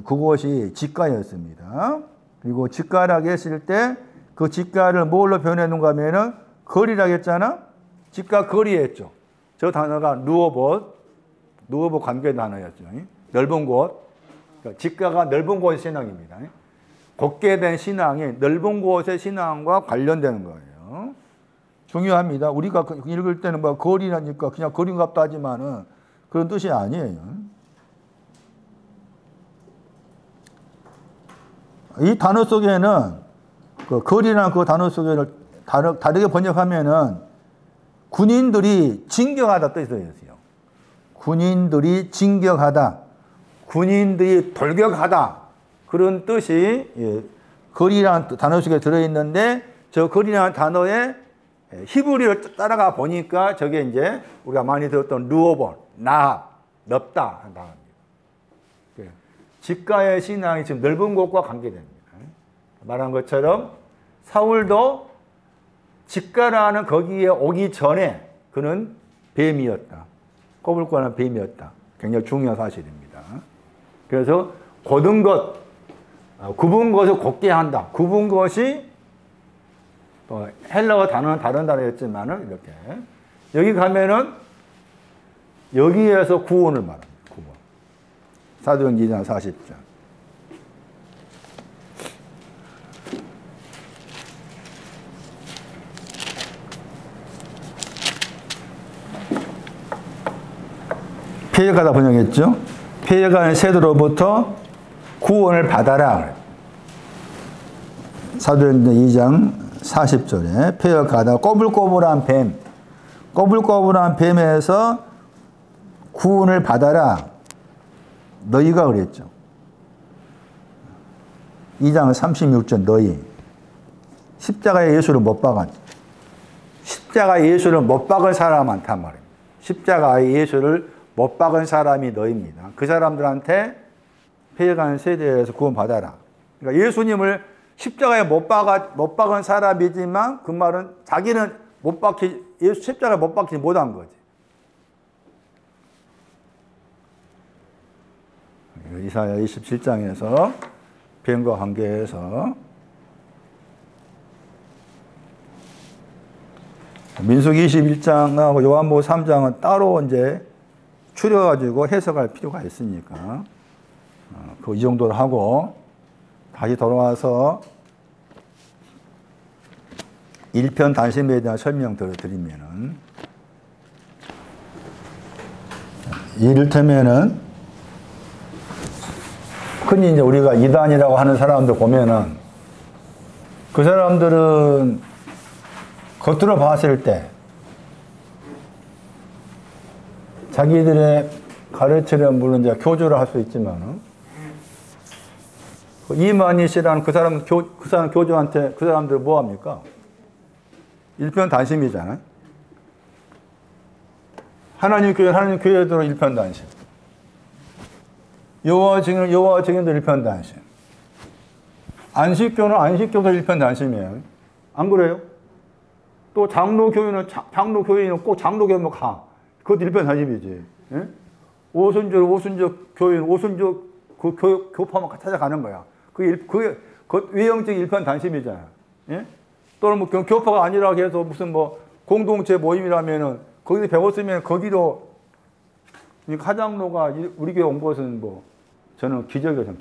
그곳이 직가였습니다. 그리고 직가라고 했을 때 그 직가를 뭘로 표현했는가 하면은 거리라고 했잖아. 직가 거리였죠. 저 단어가 누어봇 관계 단어였죠. 넓은 곳. 그러니까 직가가 넓은 곳의 신앙입니다. 곧게 된 신앙이 넓은 곳의 신앙과 관련되는 거예요. 중요합니다. 우리가 읽을 때는 뭐 거리라니까 그냥 거리인갑다 하지만은 그런 뜻이 아니에요. 이 단어 속에는 그 거리라는 그 단어 속에는 다르게 번역하면은 군인들이 진격하다 뜻이 있어요. 군인들이 진격하다, 군인들이 돌격하다 그런 뜻이 거리라는 단어 속에 들어있는데 저 거리라는 단어에 히브리를 따라가 보니까 저게 이제 우리가 많이 들었던 루오본, 나합, 넓다 한다. 직가의 신앙이 지금 넓은 곳과 관계됩니다. 말한 것처럼 사울도 직가라는 거기에 오기 전에 그는 뱀이었다. 꼬불꼬불한 뱀이었다. 굉장히 중요한 사실입니다. 그래서 곧은 것, 굽은 것을 곧게 한다. 굽은 것이 헬라어 단어는 다른 단어였지만은 이렇게 여기 가면은 여기에서 구원을 말합니다. 구원. 사도행전 2장 40절. 폐역하다 번역했죠. 폐역하는 새도로부터 구원을 받아라. 사도행전 2장 40절에 폐역하다 꼬불꼬불한 뱀에서 구원을 받아라. 너희가 그랬죠. 2장 36절 너희. 십자가에 예수를 못 박은 사람 많단 말입니다. 십자가에 예수를 못 박은 사람이 너희입니다. 그 사람들한테 폐역하는 세대에서 구원받아라. 그러니까 예수님을 십자가에 못 박은 사람이지만 그 말은 자기는 예수 십자가에 못 박히지 못한 거지. 이사야 27장에서 뱀과 관계해서 민수기 21장하고 요한복음 3장은 따로 이제 추려가지고 해석할 필요가 있으니까 이 정도로 하고 다시 돌아와서 일편단심에 대한 설명들을 드리면은 이를테면은 흔히 이제 우리가 이단이라고 하는 사람들 보면은 그 사람들은 겉으로 봤을 때 자기들의 가르치는 물론 이제 교주를 할 수 있지만 이만희 씨라는 그 사람 교주한테 그 사람들 뭐 합니까? 일편단심이잖아요. 하나님 교회도 일편단심. 여호와 증인도 일편단심. 안식교도 일편단심이에요. 안 그래요? 또 장로교회는 꼭 장로교회만 가. 그것도 일편단심이지. 예? 오순절 교회는 오순절 그 교파만 찾아가는 거야. 그게 외형적 일편단심이잖아. 예? 또는 뭐 교파가 아니라고 해서 무슨 뭐 공동체 모임이라면은 거기서 배웠으면 거기도 하장로가 우리 교회 온 것은 뭐 저는 기적이에요. 저는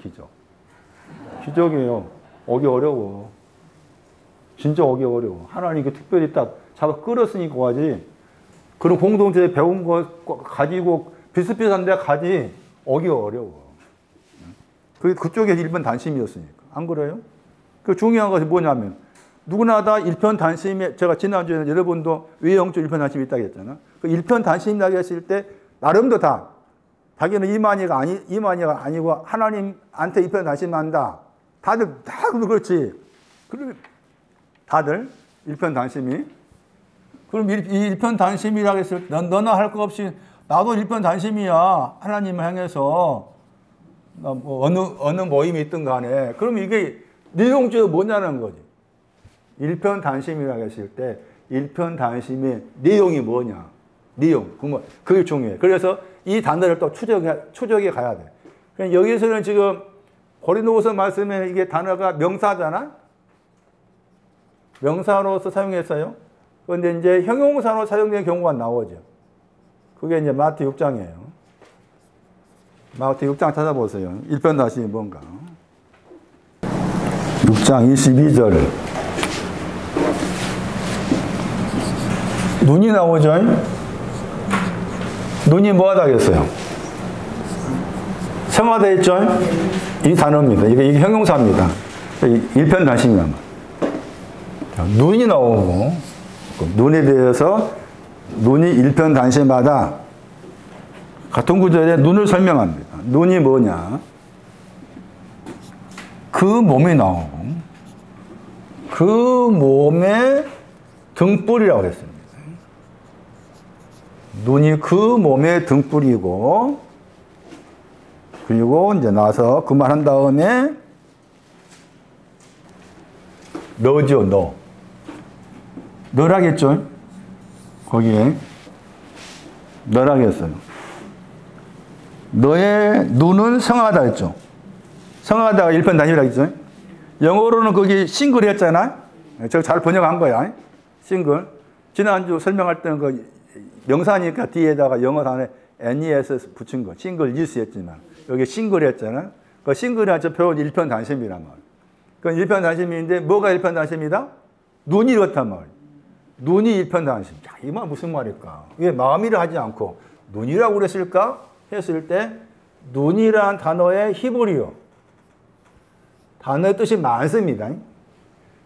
기적이에요. 오기 어려워. 진짜 오기 어려워. 하나님이 특별히 딱 잡아 끌었으니까 가지. 그런 공동체에 배운 것 가지고 비슷비슷한 데 가지 오기 어려워. 그쪽에 일본 단심이었으니까. 안 그래요? 그 중요한 것이 뭐냐면 누구나 다 일편단심에, 제가 지난주에 여러분도 외형적 일편단심이 있다고 했잖아. 그 일편단심이라고 했을 때 나름도 다 자기는 이만희가 아니고 하나님한테 일편단심한다. 다들 다 그렇지. 다들 일편단심이. 그럼 이 일편단심이라고 했을 때 너나 할 거 없이 나도 일편단심이야. 하나님을 향해서 뭐 어느 모임이 있든 간에. 그럼 이게 내용적으로 뭐냐는 거지. 일편단심이라고 했을 때 일편단심의 내용이 뭐냐. 내용. 그게 중요해. 그래서 이 단어를 또 추적해 가야 돼. 그러니까 여기서는 지금 고린도후서 말씀에 이게 단어가 명사잖아. 명사로서 사용했어요. 그런데 이제 형용사로 사용된 경우가 나오죠. 그게 이제 마태 6장이에요. 마태 6장 찾아보세요. 일편단심이 뭔가. 6장 22절. 눈이 나오죠? 눈이 뭐 하다겠어요? 성하다 했죠? 이 단어입니다. 이게 형용사입니다. 일편단심이란 말. 눈이 나오고, 눈에 대해서 눈이 일편단심하다. 같은 구절에 눈을 설명합니다. 눈이 뭐냐? 그 몸이 나오고, 그 몸의 등불이라고 했습니다. 눈이 그 몸의 등불이고, 그리고 이제 나서 그 말 한 다음에 너죠, 너. 너라겠죠? 거기에. 너라겠어요. 너의 눈은 성하다 했죠. 성하다가 일편단심이라고 했죠. 영어로는 거기 싱글 했잖아. 제가 잘 번역한 거야. 싱글. 지난주 설명할 때는 그 명사니까 뒤에다가 영어 단어 NES 붙인 거. 싱글 유스 했지만. 여기 싱글 했잖아. 그 싱글이란 저 표현 일편단심이란 말. 그 일편단심인데 뭐가 일편단심이다? 눈이 그렇단 말이야. 눈이 일편단심. 야, 이 말 무슨 말일까? 왜 마음이라 하지 않고 눈이라고 그랬을까? 했을 때 눈이란 단어의 히브리어. 단어의 뜻이 많습니다.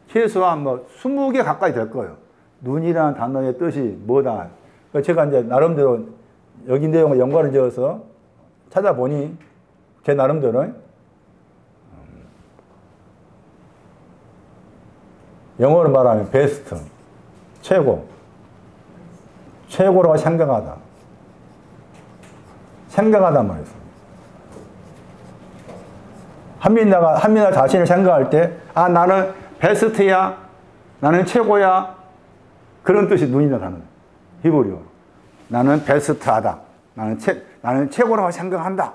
최소한 뭐 20개 가까이 될 거예요. 눈이란 단어의 뜻이 뭐다. 제가 이제 나름대로 여기 내용을 연관을 지어서 찾아보니 제 나름대로 영어로 말하면 베스트, 최고, 최고라고 생각하다. 생각하단 말이었어요. 한민아 자신을 생각할 때, 아, 나는 베스트야, 나는 최고야. 그런 뜻이 눈이다 단어. 히브리어. 나는 베스트하다. 나는 최고라고 생각한다.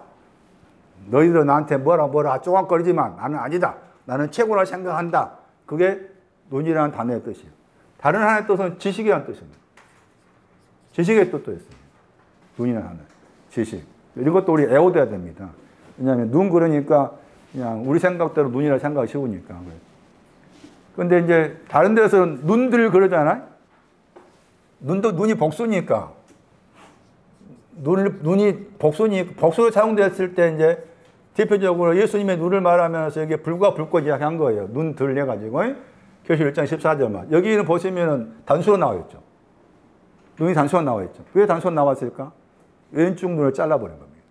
너희들은 나한테 뭐라 쪼각거리지만 나는 아니다. 나는 최고라고 생각한다. 그게 눈이라는 단어의 뜻이에요. 다른 하나의 뜻은 지식이라는 뜻입니다. 지식의 뜻도 있습니다. 눈이라는 단어. 지식. 이것도 우리 애워둬야 됩니다. 왜냐하면 눈 그러니까 그냥 우리 생각대로 눈이라 생각하기 쉬우니까. 근데 이제 다른 데서는 눈들 그러잖아요. 눈이 복수니까. 눈이 복수로 사용됐을 때 이제 대표적으로 예수님의 눈을 말하면서 이게 불과 불꽃 이야기한 거예요. 눈들 해가지고. 계시록 1장 14절만. 여기는 보시면은 단수로 나와 있죠. 눈이 단수로 나와 있죠. 왜 단수로 나왔을까? 왼쪽 눈을 잘라버린 겁니다.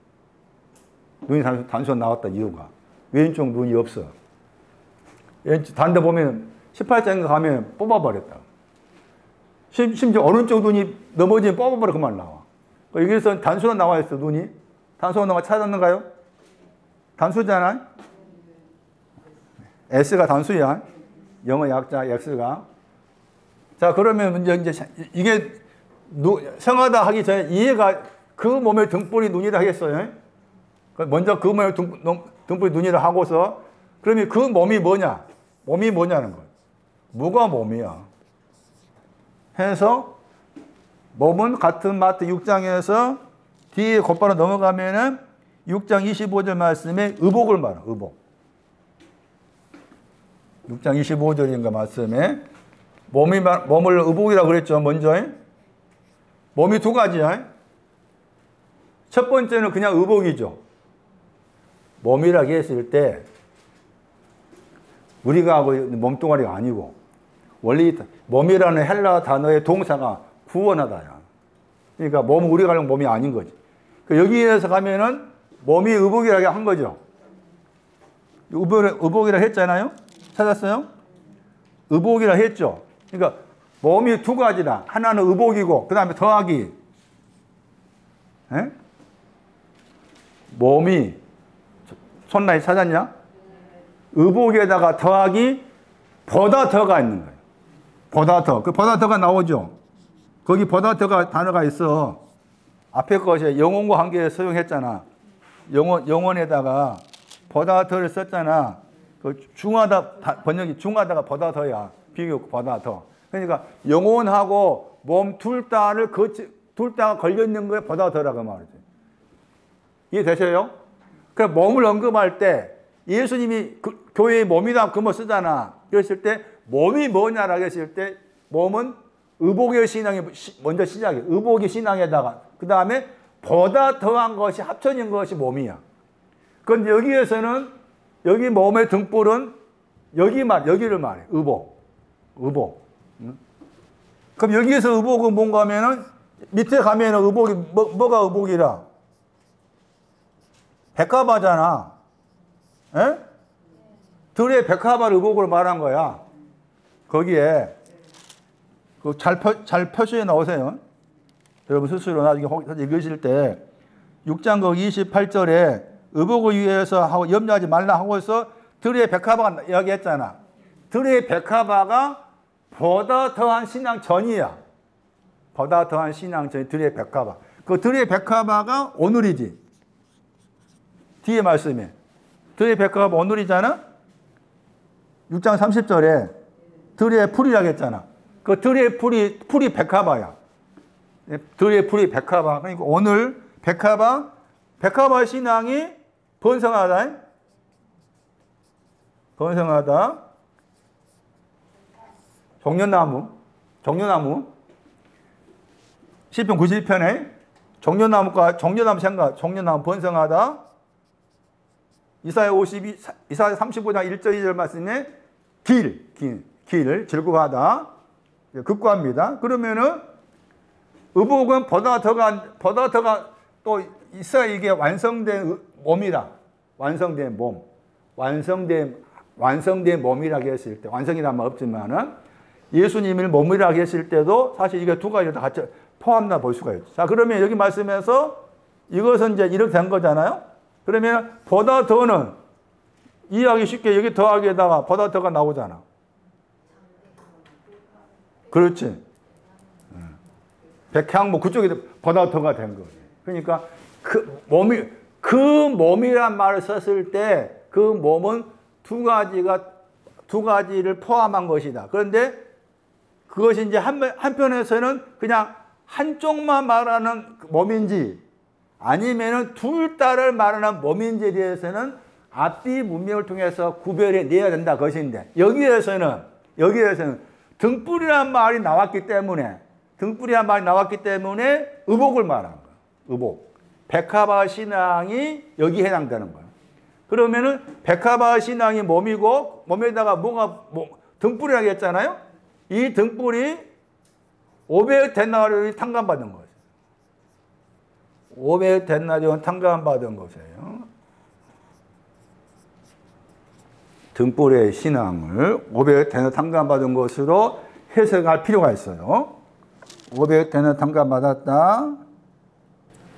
눈이 단수로 나왔다 이유가. 왼쪽 눈이 없어. 다른 데 보면 18장에 가면 뽑아버렸다. 심지어 오른쪽 눈이 넘어지면 뽑아버려 그만 나와. 여기서 단수로 나와 있어 눈이. 단수로 나와 찾았는가요? 단수잖아. S가 단수야. 영어 약자 X가. 자, 그러면 이제 이게 성하다 하기 전에 이해가 그 몸의 등불이 눈이라 하겠어요. 먼저 그 몸의 등불이 눈이라 하고서 그러면 그 몸이 뭐냐? 몸이 뭐냐는 거예요. 뭐가 몸이야? 해서 몸은 같은 마태 6장에서 뒤에 곧바로 넘어가면은 6장 25절 말씀에 의복을 말해요. 의복. 6장 25절인가 말씀에 몸을 의복이라고 그랬죠. 먼저 몸이 두 가지야. 첫 번째는 그냥 의복이죠. 몸이라고 했을 때 우리가 하고 몸뚱아리가 아니고 원리 몸이라는 헬라 단어의 동사가 구원하다야. 그러니까 몸 우리가 하는 몸이 아닌 거지. 여기에서 가면은 몸이 의복이라고 한 거죠. 의복이라 했잖아요. 찾았어요? 의복이라 했죠. 그러니까 몸이 두 가지다. 하나는 의복이고 그 다음에 더하기. 에? 몸이 손나이 찾았냐? 의복에다가 더하기 보다 더가 있는 거예요. 보다 더. 그 보다 더가 나오죠. 거기 보다 더가 단어가 있어. 앞에 것에 영혼과 관계에 사용했잖아. 영혼에다가 보다 더를 썼잖아. 그 중하다, 번역이 중하다가 보다 더야. 비교 보다 더. 그러니까 영혼하고 몸 둘 다가 걸려있는 거에 보다 더라고 말이지. 이해되세요? 그럼 몸을 언급할 때 예수님이 교회의 몸이다 그 뭐 쓰잖아. 그랬을 때 몸이 뭐냐라고 했을 때 몸은 의복의 신앙이 먼저 시작이에요. 의복의 신앙에다가 그 다음에 보다 더한 것이 합쳐진 것이 몸이야. 그런데 여기에서는 여기 몸의 등불은 여기를 말해. 의복. 응? 그럼 여기에서 의복은 뭔가 하면은 밑에 가면은 의복이 뭐가 의복이라? 백합화잖아. 에? 들의 백합화 의복으로 말한 거야. 거기에 잘 표시해 나오세요. 여러분 스스로 나중에 읽으실 때 6장 28절에 의복을 위해서 하고 염려하지 말라 하고서 들의 백합화가 이야기했잖아. 들의 백합화가 보다 더한 신앙 전이야. 보다 더한 신앙 전이 들의 백합화. 그 들의 백합화가 오늘이지. 뒤에 말씀에 들의 백합화 오늘이잖아. 6장 30절에 들의 풀이라고 했잖아. 그 들의 풀이 백합화야. 들의 풀이 백합화. 그러니까 오늘 백합화 신앙이 번성하다. 종려나무. 시편 91편에 종려나무 번성하다. 이사야 35장 1절 2절 말씀에 길 즐거워하다. 극구합니다. 그러면은 의복은 보다 더가 또 있어야 이게 완성된 몸이라. 완성된 몸. 완성된 몸이라고 했을 때, 완성이란 말 없지만은 예수님을 몸이라고 했을 때도 사실 이게 두 가지를 다 같이 포함나 볼 수가 있죠. 자, 그러면 여기 말씀에서 이것은 이제 이렇게 된 거잖아요. 그러면 보다 더는 이해하기 쉽게 여기 더하기에다가 보다 더가 나오잖아. 그렇지. 백향목 그쪽에 보다 더가 된 거예요. 그러니까 그 몸이란 말을 썼을 때 그 몸은 두 가지를 포함한 것이다. 그런데 그것이 이제 한편에서는 그냥 한쪽만 말하는 몸인지 아니면은 둘 다를 말하는 몸인지에 대해서는 앞뒤 문맥을 통해서 구별해 내야 된다 것인데 여기에서는 등불이라는 말이 나왔기 때문에 의복을 말하는 거예요. 의복. 백합화 신앙이 여기에 해당되는 거예요. 그러면은 백합화 신앙이 몸이고 몸에다가 등불이라고 했잖아요. 이 등불이 500데나리온이 탕감받은 거예요. 500데나리온 탕감받은 것이에요. 등불의 신앙을 500데나리온 탕감받은 것으로 해석할 필요가 있어요. 500데나리온 탕감받았다.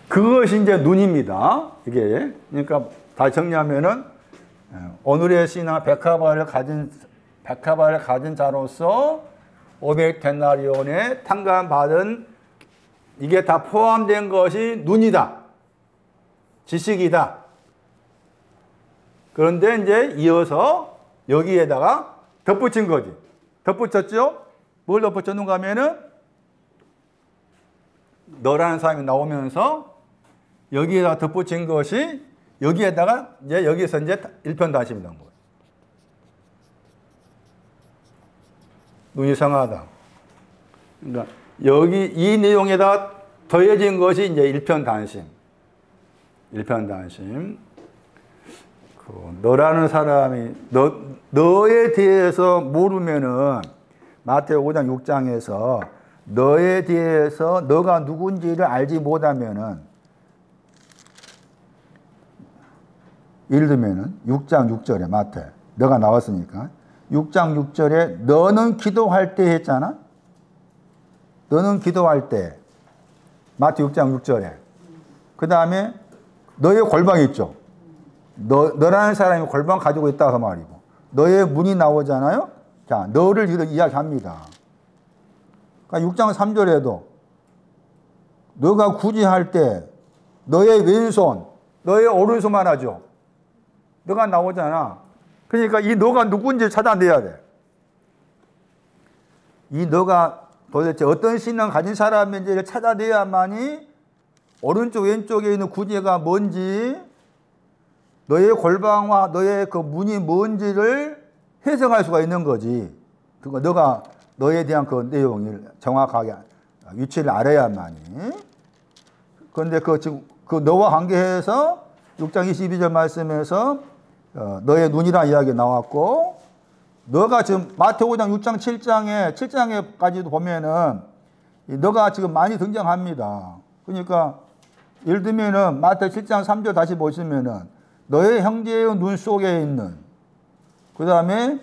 그것이 이제 눈입니다. 이게 그러니까 다 정리하면은 오늘의 신앙 백합화를 가진 자로서 500데나리온에 탕감받은 이게 다 포함된 것이 눈이다. 지식이다. 그런데 이제 이어서 여기에다가 덧붙인 거지. 덧붙였죠? 뭘 덧붙였는가 하면은 너라는 사람이 나오면서 여기에다가 덧붙인 것이 여기에다가 이제 여기서 이제 일편단심이 나온 거예요. 눈이 성하다. 그러니까 여기 이 내용에다 더해진 것이 이제 일편단심. 너라는 사람이 너에 대해서 모르면은 마태오 5장 6장에서 너에 대해서 너가 누군지를 알지 못하면은, 예를 들면은 6장 6절에 마태 너가 나왔으니까 6장 6절에 너는 기도할 때 했잖아. 너는 기도할 때 마태 6장 6절에 그 다음에 너의 골방이 있죠. 너라는 사람이 골방 가지고 있다 그 말이고, 너의 문이 나오잖아요. 자, 너를 이야기합니다. 그러니까 6장 3절에도 너가 굳이 할 때 너의 왼손, 너의 오른손만 하죠. 너가 나오잖아. 그러니까 이 너가 누군지 찾아내야 돼. 이 너가 도대체 어떤 신앙을 가진 사람인지를 찾아내야만이 오른쪽 왼쪽에 있는 구제가 뭔지, 너의 골방과 너의 그 문이 뭔지를 해석할 수가 있는 거지. 그거 너가 너에 대한 그 내용을 정확하게 위치를 알아야만이. 그런데 지금 너와 관계해서 6장 22절 말씀에서 너의 눈이라는 이야기 나왔고, 너가 지금 마태오 5장 6장 7장에까지도 보면은 너가 지금 많이 등장합니다. 그러니까 예를 들면은 마태 7장 3절 다시 보시면은 너의 형제의 눈 속에 있는, 그 다음에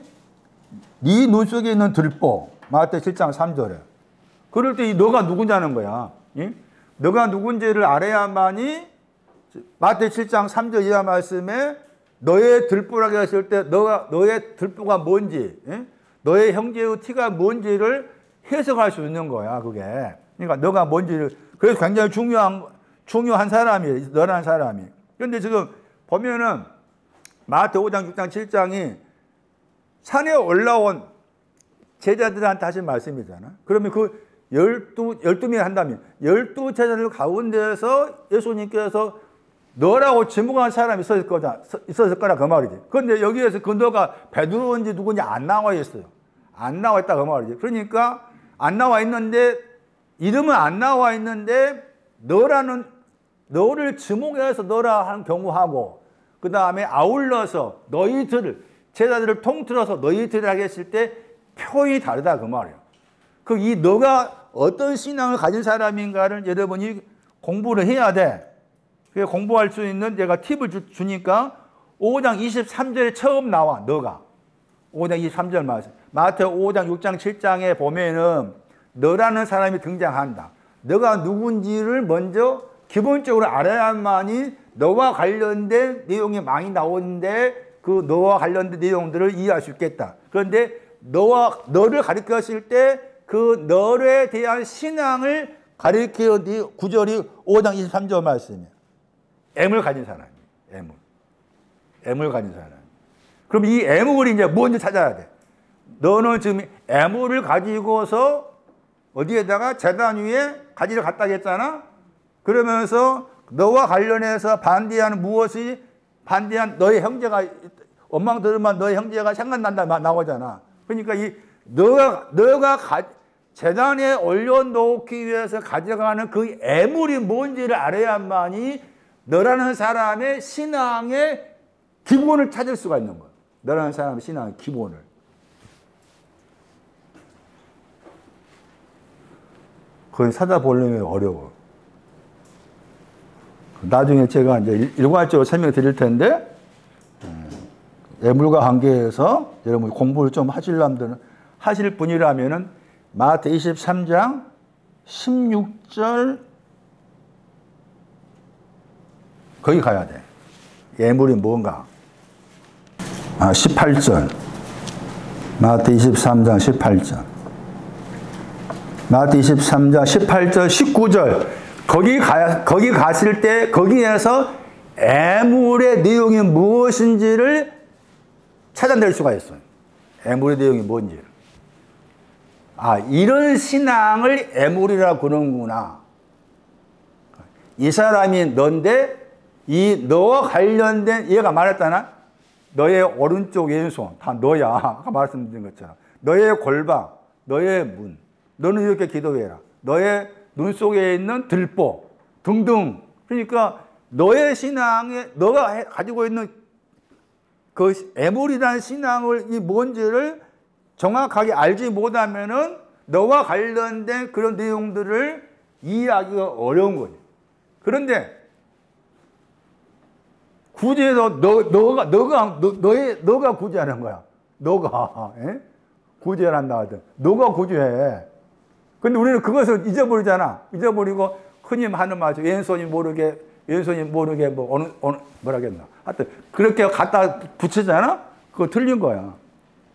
네 눈 속에 있는 들보, 마태 7장 3절에. 그럴 때 이 너가 누구냐는 거야. 예? 너가 누군지를 알아야만이 마태 7장 3절 이하 말씀에 너의 들보라고 했을 때 너의 들보가 뭔지, 예? 너의 형제의 티가 뭔지를 해석할 수 있는 거야, 그게. 그러니까 너가 뭔지를, 그래서 굉장히 중요한 사람이에요, 너라는 사람이. 그런데 지금 보면은 마태 5장, 6장, 7장이 산에 올라온 제자들한테 하신 말씀이잖아. 그러면 그 12명 한다면 12제자들 가운데서 예수님께서 너라고 지목한 사람이 있었을 거라 그 말이지. 그런데 여기에서 그 너가 베드로인지 누군지 안 나와 있어요. 안 나와 있다 그 말이지. 그러니까 안 나와 있는데, 이름은 안 나와 있는데 너를 지목해서 너라 하는 경우하고, 그 다음에 아울러서 제자들을 통틀어서 너희들이라고 했을 때 표현이 다르다 그 말이에요. 이 너가 어떤 신앙을 가진 사람인가를 여러분이 공부를 해야 돼. 공부할 수 있는 제가 팁을 주니까 5장 23절에 처음 나와, 너가. 5장 23절 말씀. 마태오 5장, 6장, 7장에 보면은 너라는 사람이 등장한다. 너가 누군지를 먼저 기본적으로 알아야만이 너와 관련된 내용이 많이 나오는데 그 너와 관련된 내용들을 이해할 수 있겠다. 그런데 너를 가리켰을 때 그 너에 대한 신앙을 가리키는 구절이 5장 23절 말씀이에요. M을 가진 사람이에요. M을 가진 사람. 그럼 이 M을 이제 뭔지 찾아야 돼. 너는 지금 M을 가지고서 어디에다가 재단 위에 가지를 갖다 했잖아. 그러면서 너와 관련해서 반대하는 너의 형제가, 원망 들으면 너의 형제가 생각난다 나오잖아. 그러니까 너가 재단에 올려놓기 위해서 가져가는 그 애물이 뭔지를 알아야만이 너라는 사람의 신앙의 기본을 찾을 수가 있는 거야. 너라는 사람의 신앙의 기본을. 그걸 찾아보려면 어려워. 나중에 제가 이제 일괄적으로 설명드릴 텐데, 애물과 관계해서 여러분 공부를 좀 하실 분이라면은 마태 23장 16절 거기 가야 돼. 애물이 뭔가. 18절. 마태 23장 18절. 마태 23장 18절 19절. 거기 갔을 때 거기에서 애물의 내용이 무엇인지를 찾아낼 수가 있어요. 애물의 내용이 뭔지를. 이런 신앙을 애물이라고 그러는구나. 이 사람이 너인데 이 너와 관련된, 얘가 말했잖아. 너의 오른쪽 왼손 다 너야. 아까 말씀드린 것처럼 너의 골방, 너의 문, 너는 이렇게 기도해라. 너의 눈 속에 있는 들보 등등. 그러니까 너의 신앙에 너가 가지고 있는 그 애물이라는 신앙을 이 뭔지를 정확하게 알지 못하면은 너와 관련된 그런 내용들을 이해하기가 어려운 거예요. 그런데 구제에서 너가 구제하는 거야. 너가 구제를 한다 하든 너가 구제해. 근데 우리는 그것을 잊어버리잖아. 잊어버리고 흔히 하는 말이죠. 왼손이 모르게 뭐 어느 뭐라겠나. 하여튼 그렇게 갖다 붙이잖아. 그거 틀린 거야.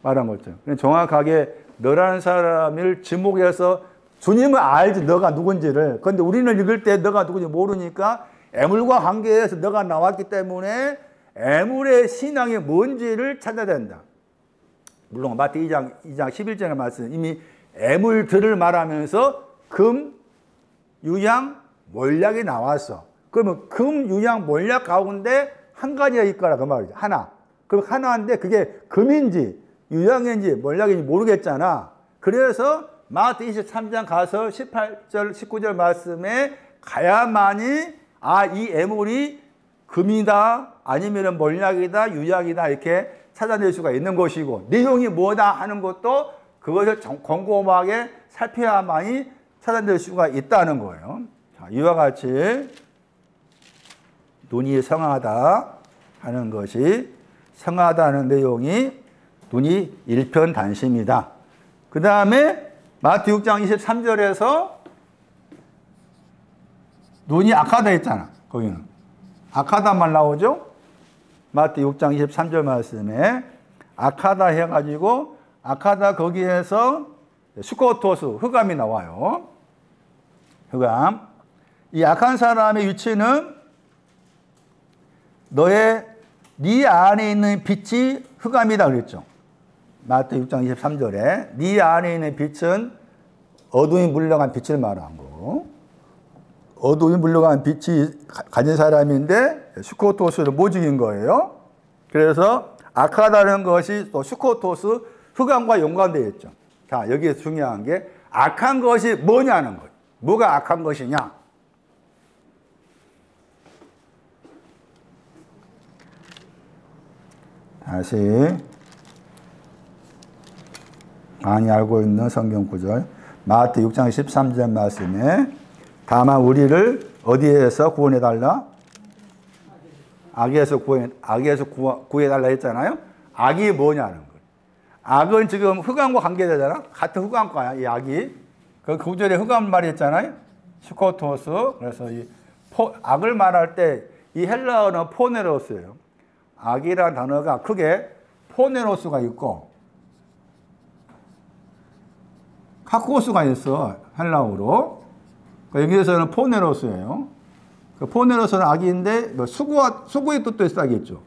말한 것처럼. 정확하게 너라는 사람을 지목해서 주님은 알지 너가 누군지를. 그런데 우리는 읽을 때 너가 누군지 모르니까 애물과 관계에서 너가 나왔기 때문에 애물의 신앙이 뭔지를 찾아야 된다. 물론 마태 2장 11절의 말씀 이미 애물들을 말하면서 금, 유양, 몰약이 나왔어. 그러면 금, 유양, 몰약 가운데 한 가지가 있거라 그 말이죠. 하나. 그럼 하나인데 그게 금인지 유양인지 몰약인지 모르겠잖아. 그래서 마태 23장 가서 18절 19절 말씀에 가야만이 이 애물이 금이다 아니면 몰약이다 유약이다 이렇게 찾아낼 수가 있는 것이고 내용이 뭐다 하는 것도 그것을 곰곰하게 살펴야만이 찾아낼 수가 있다는 거예요. 자, 이와 같이 눈이 성하다 하는 것이 성하다는 내용이 눈이 일편단심이다. 그 다음에 마태 6장 23절에서 눈이 악하다 했잖아. 거기는 악하다만 나오죠. 마태 6장 23절 말씀에 악하다 해가지고 악하다 거기에서 수코토스 흑암이 나와요. 흑암. 이 악한 사람의 위치는 네 안에 있는 빛이 흑암이다 그랬죠. 마태 6장 23절에 네 안에 있는 빛은 어둠이 물러간 빛을 말한 거. 어둠이 물러간 빛이 가진 사람인데 수코토스를 못 죽인 거예요. 그래서 악하다는 것이 또 수코토스 흑암과 연관되어 있죠. 자, 여기에서 중요한 게 악한 것이 뭐냐는 거예요. 뭐가 악한 것이냐? 다시 많이 알고 있는 성경 구절 마태 6장 13절 말씀에 다만 우리를 어디에서 구원해달라? 악에서 구해달라 했잖아요. 악이 뭐냐는 거예요. 악은 지금 흑암과 관계되잖아. 같은 흑암과야 이 악이. 그 구절에 흑암 말이 했잖아요. 스코토스. 그래서 이 악을 말할 때 이 헬라어는 포네로스예요. 악이라는 단어가 크게 포네로스가 있고 카코스가 있어 헬라어로. 여기에서는 포네로스예요. 그 포네로스는 악인데 뭐 수구의 뜻도 있다겠죠.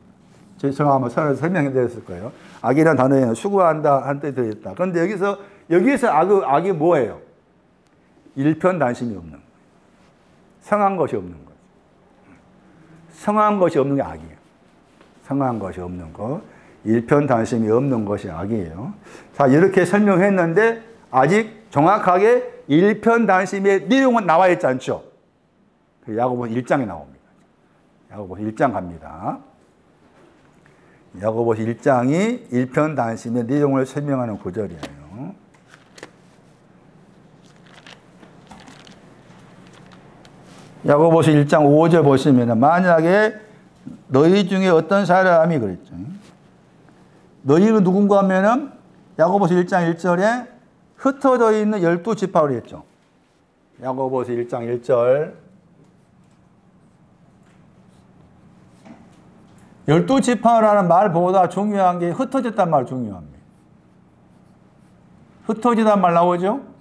제가 아마 설명해 드렸을 거예요. 악이라는 단어에는 수구한다 한 뜻이 들어있다. 그런데 여기서 악이 뭐예요? 일편단심이 없는 거예요. 성한 것이 없는 거예요. 성한 것이 없는 게 악이에요. 성한 것이 없는 것, 일편단심이 없는 것이 악이에요. 자, 이렇게 설명했는데 아직 정확하게 일편단심의 내용은 나와 있지 않죠. 야고보서 1장에 나옵니다. 야고보서 1장 갑니다. 야고보서 1장이 일편단심의 내용을 설명하는 구절이에요. 야고보서 1장 5절 보시면 만약에 너희 중에 어떤 사람이 그랬죠. 너희는 누군가 하면은 야고보서 1장 1절에 흩어져 있는 12지파로 했죠. 야고보서 1장 1절 12지파라는 말보다 중요한 게 흩어졌단 말 중요합니다. 흩어지단 말 나오죠?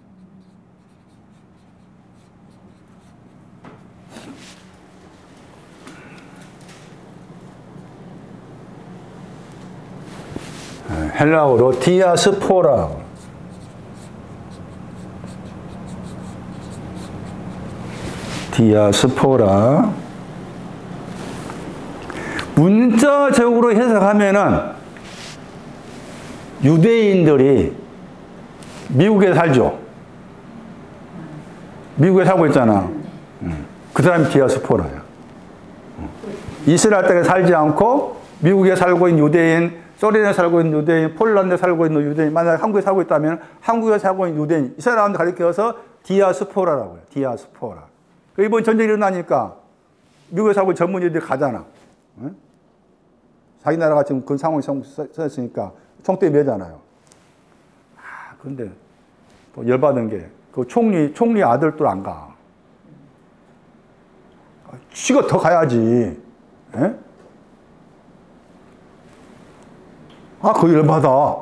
헬라어로 디아스포라. 디아스포라. 문자적으로 해석하면은 유대인들이 미국에 살죠. 미국에 살고 있잖아. 그 사람이 디아스포라야. 이스라엘 땅에 살지 않고 미국에 살고 있는 유대인 소련에 살고 있는 유대인, 폴란드에 살고 있는 유대인, 만약에 한국에 살고 있다면 한국에 살고 있는 유대인, 이 사람들 가리켜서 디아스포라라고 해요. 디아스포라. 이번 전쟁이 일어나니까 미국에 살고 있는 전문의들이 가잖아. 응? 자기 나라가 지금 그런 상황이 생겼으니까 총대 매잖아요. 그런데 또 열받은 게 그 총리 아들도 안 가. 지가 더 가야지. 에? 그 열받아.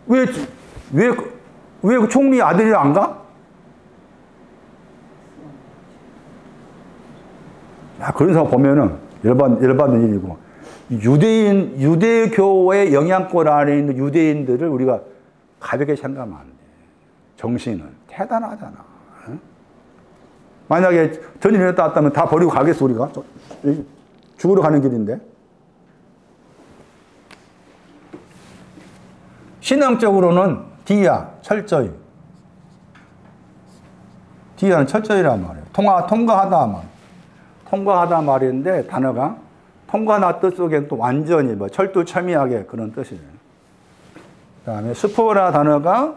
왜 그 총리 아들이 안 가? 그런 사람 보면은 열받는 일이고. 유대교의 영향권 안에 있는 유대인들을 우리가 가볍게 생각하면 안 돼. 정신은 대단하잖아. 에? 만약에 전쟁이 일어났다면 다 버리고 가겠어, 우리가? 죽으러 가는 길인데. 신앙적으로는 디아, 철저히. 디아는 철저히란 말이에요. 통과하다 말. 통과하다 말인데 단어가 통과나 뜻 속엔 또 완전히 뭐 철두철미하게 그런 뜻이에요. 그 다음에 스포라 단어가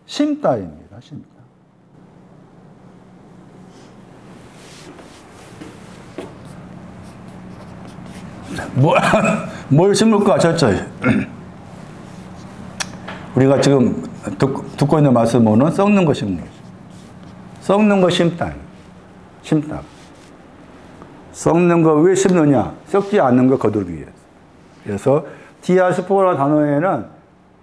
심다입니다. 심다. 뭘 심을까, 철저히. 우리가 지금 듣고 있는 말씀은 썩는 거 심는 거죠. 썩는 거 심다. 심다. 썩는 거 왜 심느냐? 썩지 않는 거 거두기 위해서. 그래서 디아스포라 단어에는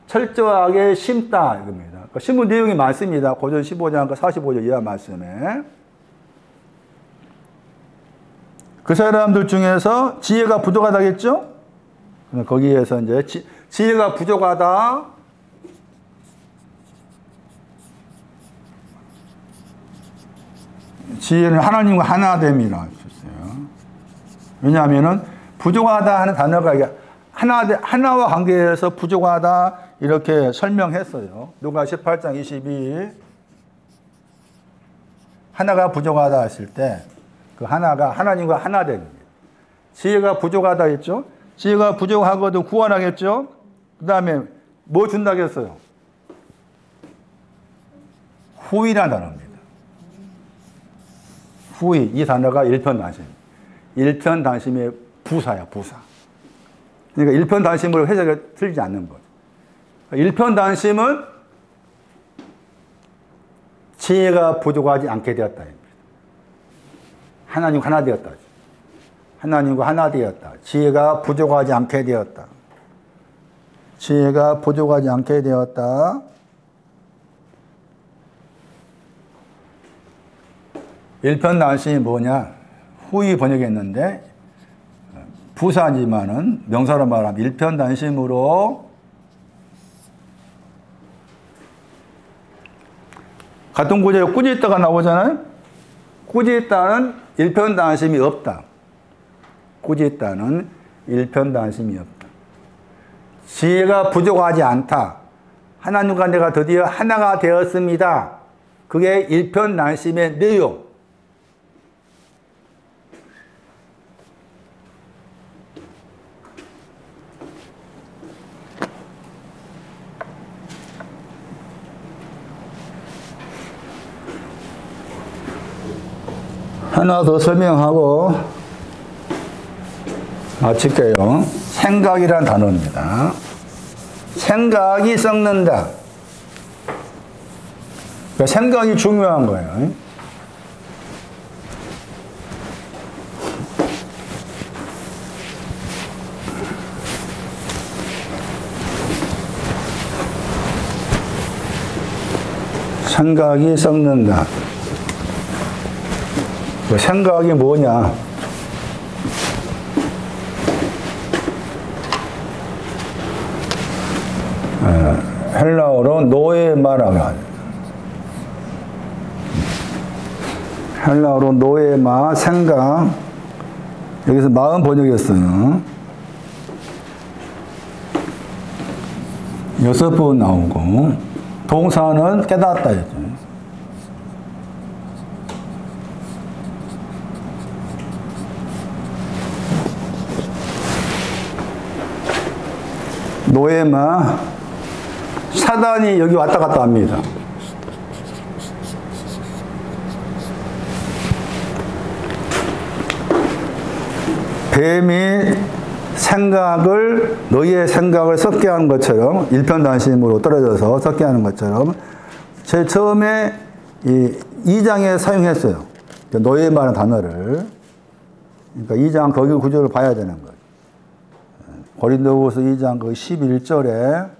철저하게 심다 이겁니다. 그러니까 신문 내용이 많습니다. 고전 15장 45절 이하 말씀에. 그 사람들 중에서 지혜가 부족하다겠죠? 거기에서 이제 지혜가 부족하다. 지혜는 하나님과 하나됨이라 했어요. 왜냐하면은 부족하다 하는 단어가 하나와 관계해서 부족하다 이렇게 설명했어요. 누가 18장 22 하나가 부족하다 했을 때 그 하나가 하나님과 하나됨입니다. 지혜가 부족하다 했죠. 지혜가 부족하거든 구원하겠죠. 그 다음에 뭐 준다겠어요? 후이라는 단어입니다. 후이, 이 단어가 일편단심. 일편단심의 부사야, 부사. 그러니까 일편단심으로 해석이 틀리지 않는 거죠. 일편단심은 지혜가 부족하지 않게 되었다. 하나님과 하나 되었다. 하나님과 하나 되었다. 지혜가 부족하지 않게 되었다. 지혜가 부족하지 않게 되었다. 일편단심이 뭐냐? 후이 번역했는데 부사지만은 명사로 말하면 일편단심으로 같은 구절에 꾸짖다가 나오잖아요. 꾸짖다는 일편단심이 없다. 꾸짖다는 일편단심이 없다. 지혜가 부족하지 않다. 하나님과 내가 드디어 하나가 되었습니다. 그게 일편단심의 내용. 하나 더 설명하고 마칠게요. 생각이란 단어입니다. 생각이 썩는다. 그러니까 생각이 중요한 거예요. 생각이 썩는다. 그 생각이 뭐냐? 헬라어로 노에마라가 헬라어로 노에마 생각 여기서 마음 번역했어요. 6번 나오고 동사는 깨닫다 했죠. 노예마, 사단이 여기 왔다 갔다 합니다. 뱀이 생각을, 너희의 생각을 섞게 하는 것처럼, 일편단심으로 떨어져서 섞게 하는 것처럼, 제일 처음에 이 2장에 사용했어요. 노예마라는 단어를. 그러니까 2장 거기 구조를 봐야 되는 거예요. 고린도후서 2장 그 11절에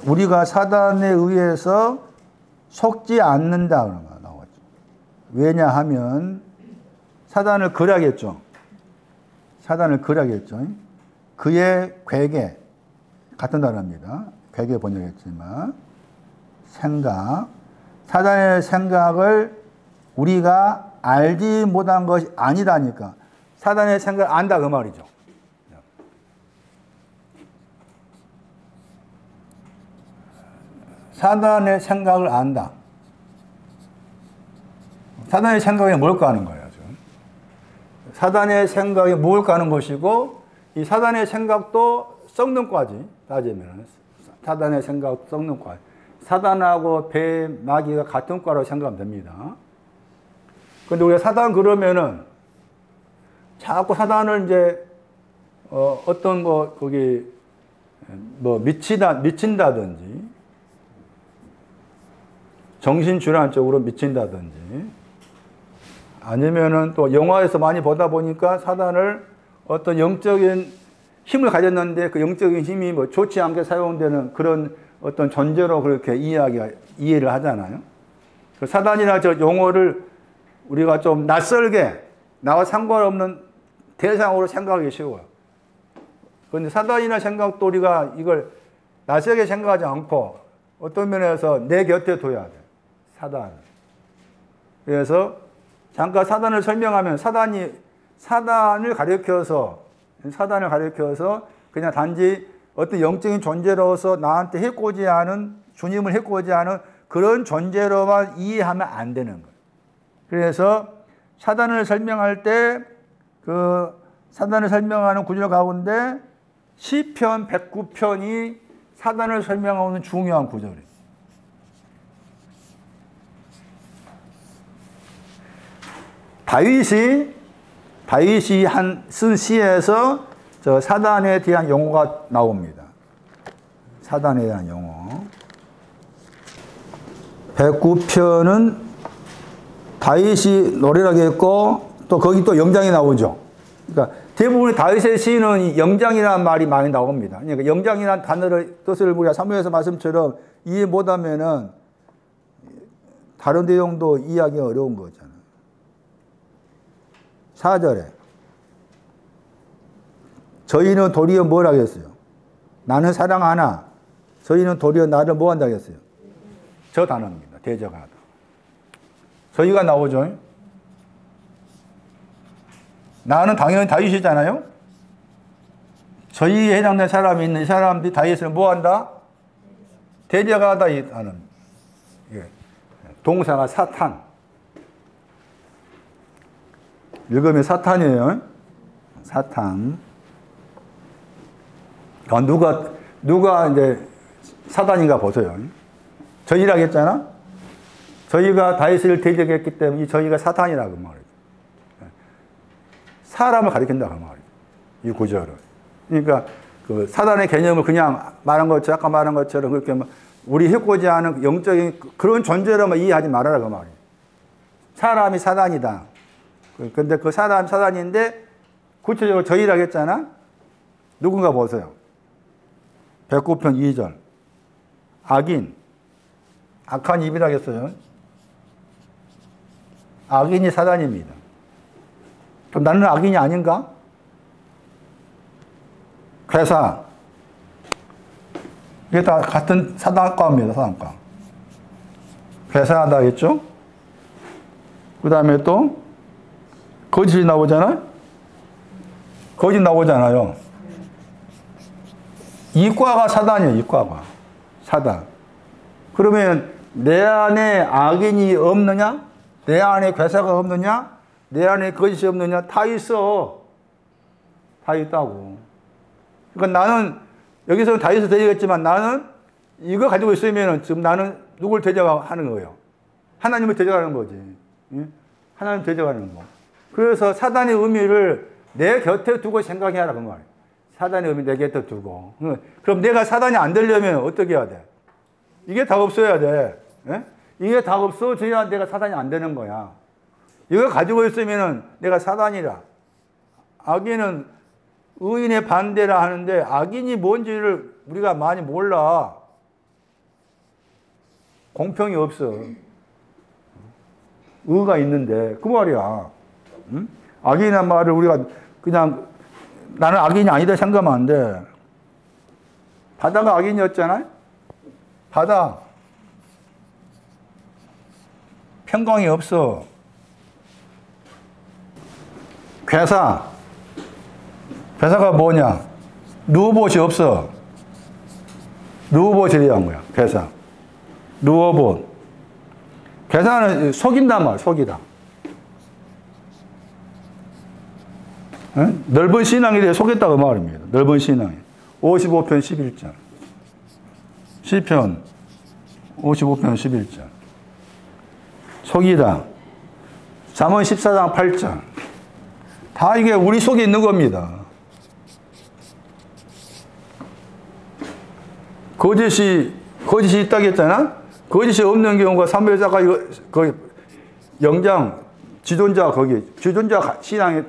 우리가 사단에 의해서 속지 않는다 그런 거 나오죠. 왜냐하면 사단을 걸어야겠죠. 사단을 걸어야겠죠. 그의 괴계 같은 단어입니다. 괴계 번역했지만 생각, 사단의 생각을 우리가 알지 못한 것이 아니다니까. 사단의 생각을 안다 그 말이죠. 사단의 생각을 안다. 사단의 생각이 뭘까 하는 거예요. 지금. 사단의 생각이 뭘까 하는 것이고, 이 사단의 생각도 썩는 과지. 따지면 사단의 생각 썩는 과. 사단하고 배, 마귀가 같은 과로 생각하면 됩니다. 근데 우리가 사단 그러면은 자꾸 사단을 이제 어떤 거기 미친다든지 정신질환 쪽으로 미친다든지 아니면은 또 영화에서 많이 보다 보니까 사단을 어떤 영적인 힘을 가졌는데 그 영적인 힘이 뭐 좋지 않게 사용되는 그런 어떤 존재로 그렇게 이해를 하잖아요. 그 사단이나 저 용어를 우리가 좀 낯설게 나와 상관없는 대상으로 생각하기 쉬워요. 그런데 사단이나 생각도 우리가 이걸 낯설게 생각하지 않고 어떤 면에서 내 곁에 둬야 돼. 사단. 그래서 잠깐 사단을 설명하면 사단을 가리켜서 그냥 단지 어떤 영적인 존재로서 나한테 해코지 않은, 주님을 해코지 않은 그런 존재로만 이해하면 안 되는 거예요. 그래서 사단을 설명할 때 그 사단을 설명하는 구절 가운데 시편 109편이 사단을 설명하는 중요한 구절이에요. 다윗이 쓴 시에서 저 사단에 대한 용어가 나옵니다. 사단에 대한 용어. 109편은 다윗이 노래라고 했고 또 거기 또 영장이 나오죠. 그러니까 대부분의 다윗의 시는 영장이라는 말이 많이 나옵니다. 그러니까 영장이라는 단어를 뜻을 우리가 사무엘서 말씀처럼 이해 못하면은 다른 내용도 이해하기가 어려운 거잖아요. 4절에 저희는 도리어 뭘 하겠어요? 나는 사랑하나 저희는 도리어 나를 뭐 한다 하겠어요? 저 단어입니다. 대적하다. 저희가 나오죠. 나는 당연히 다윗이잖아요. 저희에 해당된 사람이 있는 이 사람들이 다윗을 뭐 한다? 대적하다 하는 동사가 사탄. 읽으면 사탄이에요. 사탄. 누가 이제 사단인가 보세요. 저희라고 했잖아? 저희가 다윗을 대적했기 때문에 이 저희가 사탄이라고 말이죠. 사람을 가리킨다 그 말이죠. 이 구절을. 그러니까 그 사단의 개념을 그냥 아까 말한 것처럼 그렇게 우리 해코지 않은 영적인 그런 존재로만 이해하지 말아라 그 말이에요. 사람이 사단이다. 근데 그 사람이 사단인데 구체적으로 저희라고 했잖아? 누군가 보세요. 109편 2절. 악인. 악한 입이라고 했어요. 악인이 사단입니다. 그럼 나는 악인이 아닌가? 괴사. 이게 다 같은 사단과입니다. 사단과. 괴사하다 했죠? 그 다음에 또 거짓이 나오잖아요? 거짓 나오잖아요. 이과가 사단이에요. 이과가. 사단. 그러면 내 안에 악인이 없느냐? 내 안에 괴사가 없느냐? 내 안에 거짓이 없느냐? 다 있어. 다 있다고. 그러니까 나는 여기서는 다윗을 대적했지만 나는 이거 가지고 있으면 지금 나는 누굴 대적하는 거예요? 하나님을 대적하는 거지. 하나님 대적하는 거. 그래서 사단의 의미를 내 곁에 두고 생각해라 그 말이에요. 사단의 의미 내 곁에 두고. 그럼 내가 사단이 안 되려면 어떻게 해야 돼? 이게 다 없어야 돼. 이게 다 없어져야 내가 사단이 안 되는 거야. 이거 가지고 있으면 내가 사단이라. 악인은 의인의 반대라 하는데 악인이 뭔지를 우리가 많이 몰라. 공평이 없어. 의가 있는데 그 말이야. 응? 악인이란 말을 우리가 그냥 나는 악인이 아니다 생각하면 안 돼. 바다가 악인이었잖아요. 바다 평강이 없어. 괴사가 뭐냐? 누워봇이 없어. 누워봇에 대한 거야. 괴사. 누워봇. 괴사는 속인단 말이야. 속이다. 응? 넓은 신앙에 대해 속였다고 말입니다. 넓은 신앙에. 55편 11절. 시편 55편 11절. 속이다. 잠언 14장 8절. 다 이게 우리 속에 있는 겁니다. 거짓이 있다고 했잖아? 거짓이 없는 경우가 사무엘사가 거기 영장, 지존자 신앙에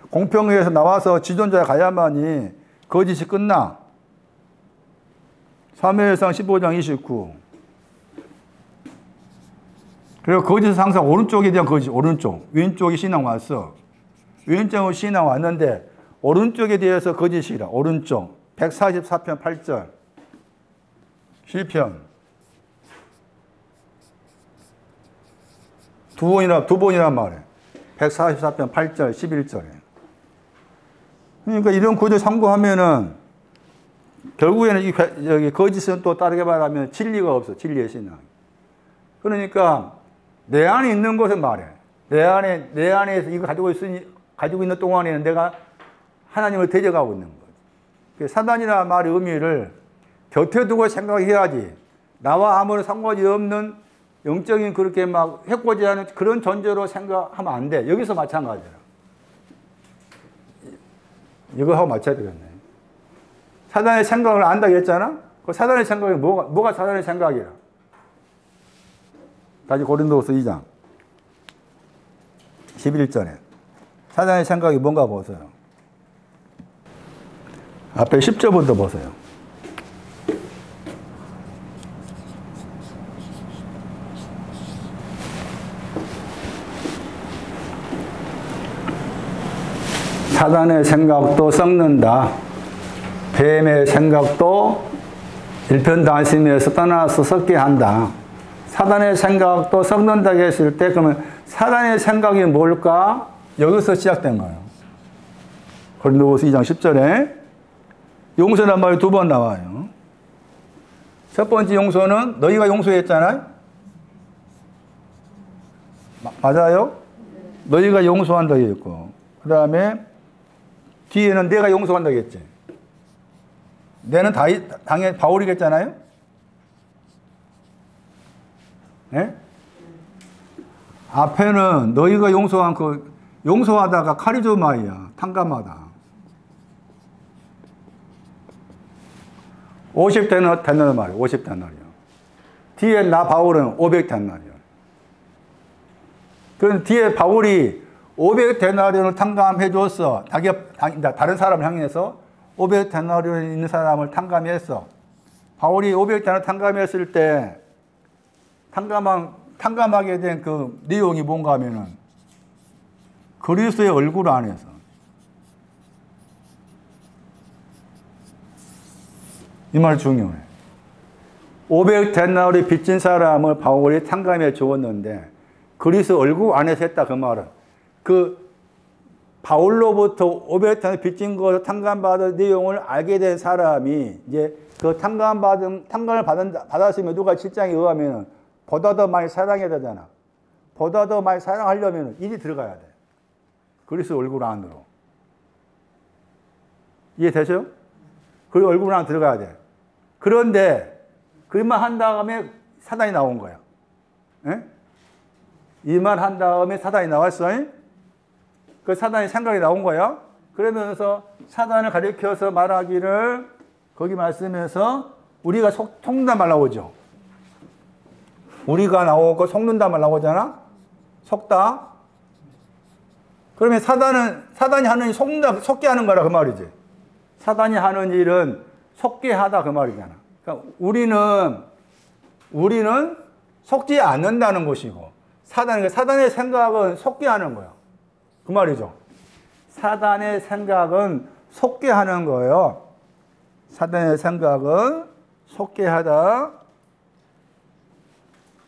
공평회에서 나와서 지존자에 가야만이 거짓이 끝나. 사무엘상 15장 29. 그리고 거짓은 항상 오른쪽에 대한 거짓, 오른쪽. 왼쪽에 신앙 왔어. 왼쪽으로 신앙 왔는데, 오른쪽에 대해서 거짓이라. 오른쪽. 144편 8절. 시편. 두 번이나 말해. 144편 8절, 11절에. 그러니까 이런 구조 참고하면은, 결국에는 여기 거짓은 또 다르게 말하면 진리가 없어. 진리의 신앙. 그러니까, 내 안에 있는 것을 말해. 내 안에서 이거 가지고 있는 동안에는 내가 하나님을 대적하고 있는 거지. 사단이라는 말의 의미를 곁에 두고 생각해야지. 나와 아무런 상관이 없는 영적인 그렇게 막 해코지하는 그런 존재로 생각하면 안 돼. 여기서 마찬가지야. 이거하고 맞춰야 되겠네. 사단의 생각을 안다고 했잖아? 그 사단의 생각이 뭐가 사단의 생각이야? 다시 고린도후서 2장 11절에 사단의 생각이 뭔가 보세요. 앞에 10절부터 보세요. 사단의 생각도 썩는다. 뱀의 생각도 일편단심에서 떠나서 썩게 한다. 사단의 생각도 썩는다고 했을 때 그러면 사단의 생각이 뭘까? 여기서 시작된 거예요. 고린도후서 2장 10절에 용서란 말이 두 번 나와요. 첫 번째 용서는 너희가 용서했잖아요. 맞아요? 너희가 용서한다고 했고 그 다음에 뒤에는 내가 용서한다고 했지. 내는 당연히 바울이겠잖아요. 네? 앞에는 너희가 용서한 용서하다가 카리조마이야. 탕감하다. 50데나리 말이야. 50데나리요. 뒤에 나 바울은 500데나리요. 그럼 뒤에 바울이 500데나리온을 탕감해 줬어. 다른 사람을 향해서 500데나리온 있는 사람을 탕감했어. 바울이 500데나리온 탕감했을 때 탕감하게 된 그 내용이 뭔가 하면은 그리스도의 얼굴 안에서 이 말 중요해. 500데나리 빚진 사람을 바울이 탕감해 주었는데 그리스도 얼굴 안에서 했다 그 말은 그 바울로부터 500데나리 빚진 것을 탕감받은 내용을 알게 된 사람이 이제 그 탕감을 받았으면 누가 7장에 의하면 보다 더 많이 사랑해야 되잖아. 보다 더 많이 사랑하려면 일이 들어가야 돼. 그리스도 얼굴 안으로. 이해되죠? 그 얼굴 안에 들어가야 돼. 그런데 그 말 한 다음에 사단이 나온 거야. 예? 이 말 한 다음에 사단이 나왔어. 그 사단의 생각이 나온 거야. 그러면서 사단을 가리켜서 말하기를 거기 말씀에서 우리가 속는다 말 나오죠. 우리가 나오고 속는다 말 나오잖아. 속다. 그러면 사단이 하는 일 속게 하는 거라 그 말이지. 사단이 하는 일은 속게 하다 그 말이잖아. 그러니까 우리는 속지 않는다는 것이고 사단의 생각은 속게 하는 거야. 그 말이죠. 사단의 생각은 속게 하는 거예요. 사단의 생각은 속게 하다.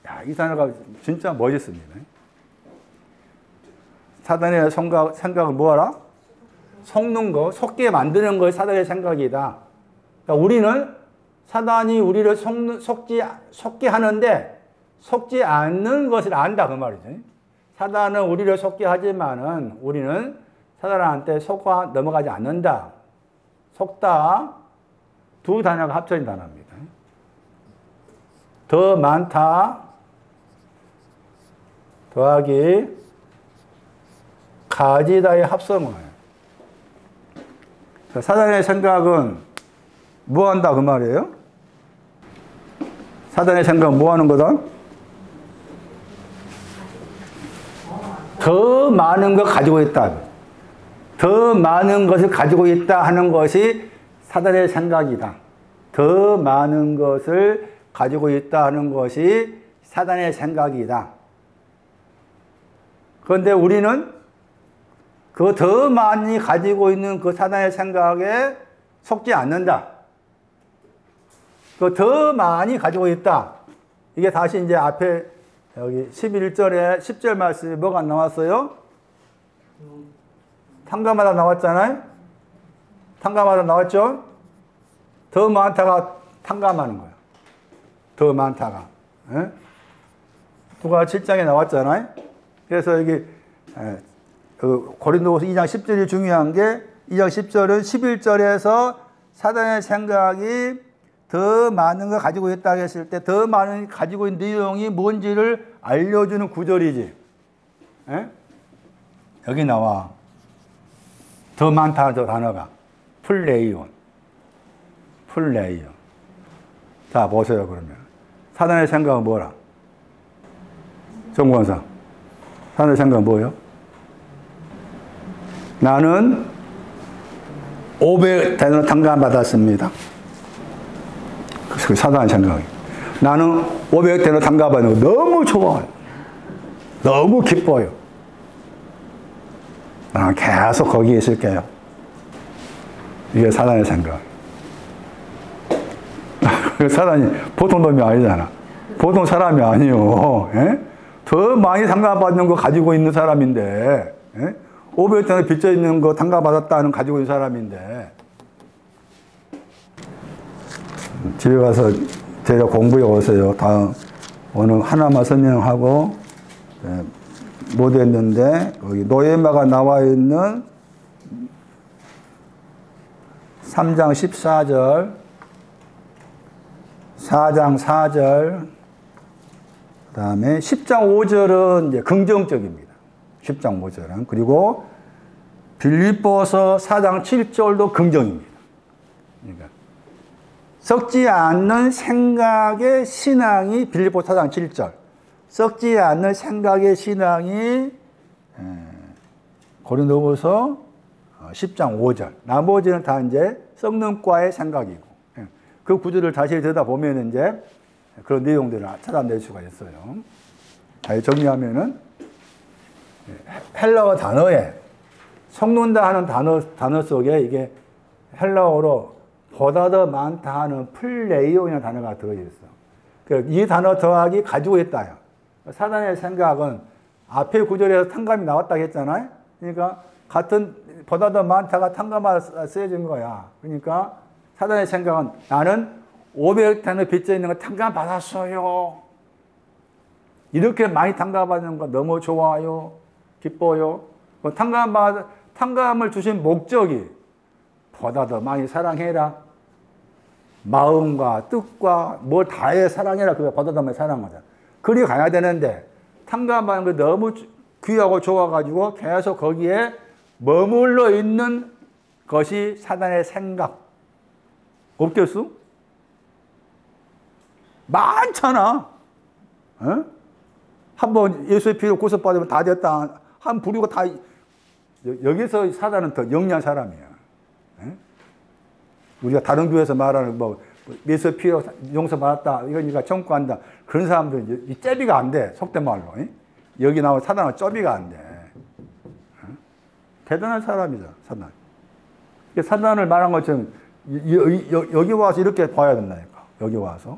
야, 이 단어가 진짜 멋있습니다. 사단의 생각을 뭐하라? 속는 거, 속게 만드는 것이 사단의 생각이다. 그러니까 우리는 사단이 우리를 속게 하는데 속지 않는 것을 안다 그 말이죠. 사단은 우리를 속게 하지만은 우리는 사단한테 속아 넘어가지 않는다. 속다. 두 단어가 합쳐진 단어입니다. 더 많다 더하기 가지다의 합성어예요. 사단의 생각은 뭐 한다 그 말이에요? 사단의 생각은 뭐 하는 거다? 더 많은 걸 가지고 있다. 더 많은 것을 가지고 있다 하는 것이 사단의 생각이다. 더 많은 것을 가지고 있다 하는 것이 사단의 생각이다. 그런데 우리는 그 더 많이 가지고 있는 그 사단의 생각에 속지 않는다. 그 더 많이 가지고 있다. 이게 다시 이제 앞에 여기 11절에 10절 말씀이 뭐가 나왔어요? 탕감하다 나왔잖아요? 탕감하다 나왔죠? 더 많다가 탕감하는 거예요. 더 많다가. 예? 누가 7장에 나왔잖아요? 그래서 여기 고린도후서 2장 10절이 중요한 게 2장 10절은 11절에서 사단의 생각이 더 많은 걸 가지고 있다 했을 때 더 많은 가지고 있는 내용이 뭔지를 알려주는 구절이지. 에? 여기 나와. 더 많다 저 단어가. 플레이온. 자 보세요 그러면. 사단의 생각은 뭐라? 정권사. 사단의 생각은 뭐예요? 나는 500대는 탕감받았습니다. 그 사단의 생각이. 나는 500대는 탕감받는 거 너무 좋아요. 너무 기뻐요. 나는 계속 거기에 있을게요. 이게 사단의 생각. 사단이 보통 놈이 아니잖아. 보통 사람이 아니요. 예? 더 많이 탕감받는 거 가지고 있는 사람인데, 예? 500대는 빚져 있는 거 탕감받았다는 가지고 있는 사람인데, 집에 가서 제가 공부해 오세요. 다음 오늘 하나만 설명하고 못 했는데 여기 노예마가 나와 있는 3장 14절, 4장 4절, 그 다음에 10장 5절은 이제 긍정적입니다. 10장 5절은. 그리고 빌립보서 4장 7절도 긍정입니다. 그러니까 썩지 않는 생각의 신앙이 빌립보 4장 7절. 썩지 않는 생각의 신앙이 고린도후서 10장 5절. 나머지는 다 이제 썩는 과의 생각이고. 그 구절을 다시 들여다보면 이제 그런 내용들을 찾아낼 수가 있어요. 잘 정리하면은 헬라어 단어에 썩는다 하는 단어 속에 이게 헬라어로 보다 더 많다 하는 플레이온이라는 단어가 들어있어. 이 단어 더하기 가지고 있다요. 사단의 생각은 앞에 구절에서 탕감이 나왔다고 했잖아요. 그러니까 같은 보다 더 많다가 탕감을 쓰여진 거야. 그러니까 사단의 생각은 나는 500탄의 빚져 있는 거 탕감 받았어요. 이렇게 많이 탕감받는 거 너무 좋아요. 기뻐요. 탕감을 주신 목적이 보다 더 많이 사랑해라. 마음과 뜻과 뭘 다해 사랑해라. 그거 버다담에 사랑하자. 그리 가야 되는데 탕감하는 거 너무 귀하고 좋아가지고 계속 거기에 머물러 있는 것이 사단의 생각. 없겠어? 많잖아. 어? 한번 예수의 피로 구속받으면 다 됐다. 한 부류가 다 여기서 사단은 더 영리한 사람이야. 에? 우리가 다른 교회에서 말하는 뭐 예수의 피로 용서받았다. 이거니까 청구한다. 그런 사람들 이 째비가 안 돼. 속된 말로. 에? 여기 나온 사단은 쩌비가 안 돼. 에? 대단한 사람이죠. 사단. 사단을 말한 것처럼 여기 와서 이렇게 봐야 된다니까. 여기 와서.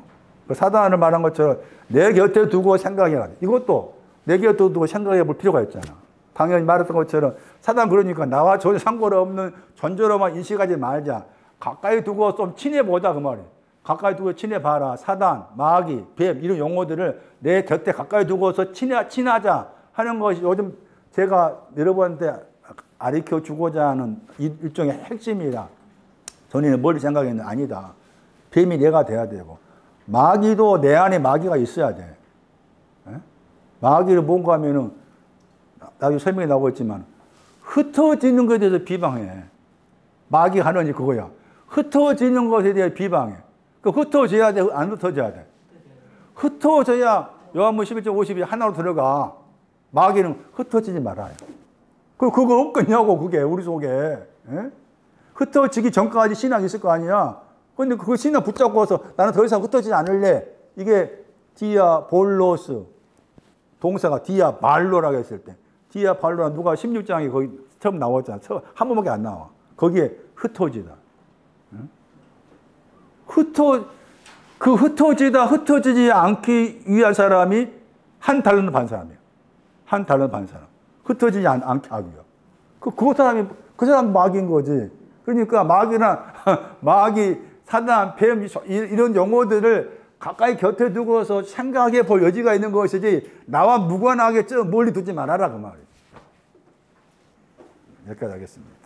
사단을 말한 것처럼 내 곁에 두고 생각해야 돼. 이것도 내 곁에 두고 생각해 볼 필요가 있잖아. 당연히 말했던 것처럼 사단 그러니까 나와 전혀 상관없는 존재로만 인식하지 말자. 가까이 두고 좀 친해보자 그 말이에요. 가까이 두고 친해봐라. 사단, 마귀, 뱀 이런 용어들을 내 곁에 가까이 두고서 친하자 하는 것이 요즘 제가 여러분한테 가르쳐 주고자 하는 일종의 핵심이다. 전에는 뭘 생각했는데 아니다. 뱀이 내가 돼야 되고 마귀도 내 안에 마귀가 있어야 돼. 에? 마귀를 뭔가 하면은 나중에 설명이 나오겠지만 흩어지는 것에 대해서 비방해. 마귀 하느니 그거야. 흩어지는 것에 대해 비방해. 그 흩어져야 돼? 안 흩어져야 돼? 흩어져야 요한복음 11장 52 하나로 들어가. 마귀는 흩어지지 말아요. 그거 없겠냐고 그게 우리 속에. 에? 흩어지기 전까지 신앙이 있을 거 아니야. 근데 그 신앙 붙잡고서 나는 더 이상 흩어지지 않을래. 이게 디아볼로스 동사가 디아발로라고 했을 때 디아발로라 누가 16장에 거기 처음 나왔잖아. 한 번밖에 안 나와. 거기에 흩어지다. 응? 흩어지다 흩어지지 않기 위한 사람이 한 달란트 반 사람이야. 한 달란트 반 사람. 흩어지지 않게 하기 위해. 그 사람 마귀인 거지. 그러니까 마귀, 사단, 뱀 이런 용어들을 가까이 곁에 두고서 생각해 볼 여지가 있는 것이지 나와 무관하게 저 멀리 두지 말아라 그 말이에요. 여기까지 하겠습니다.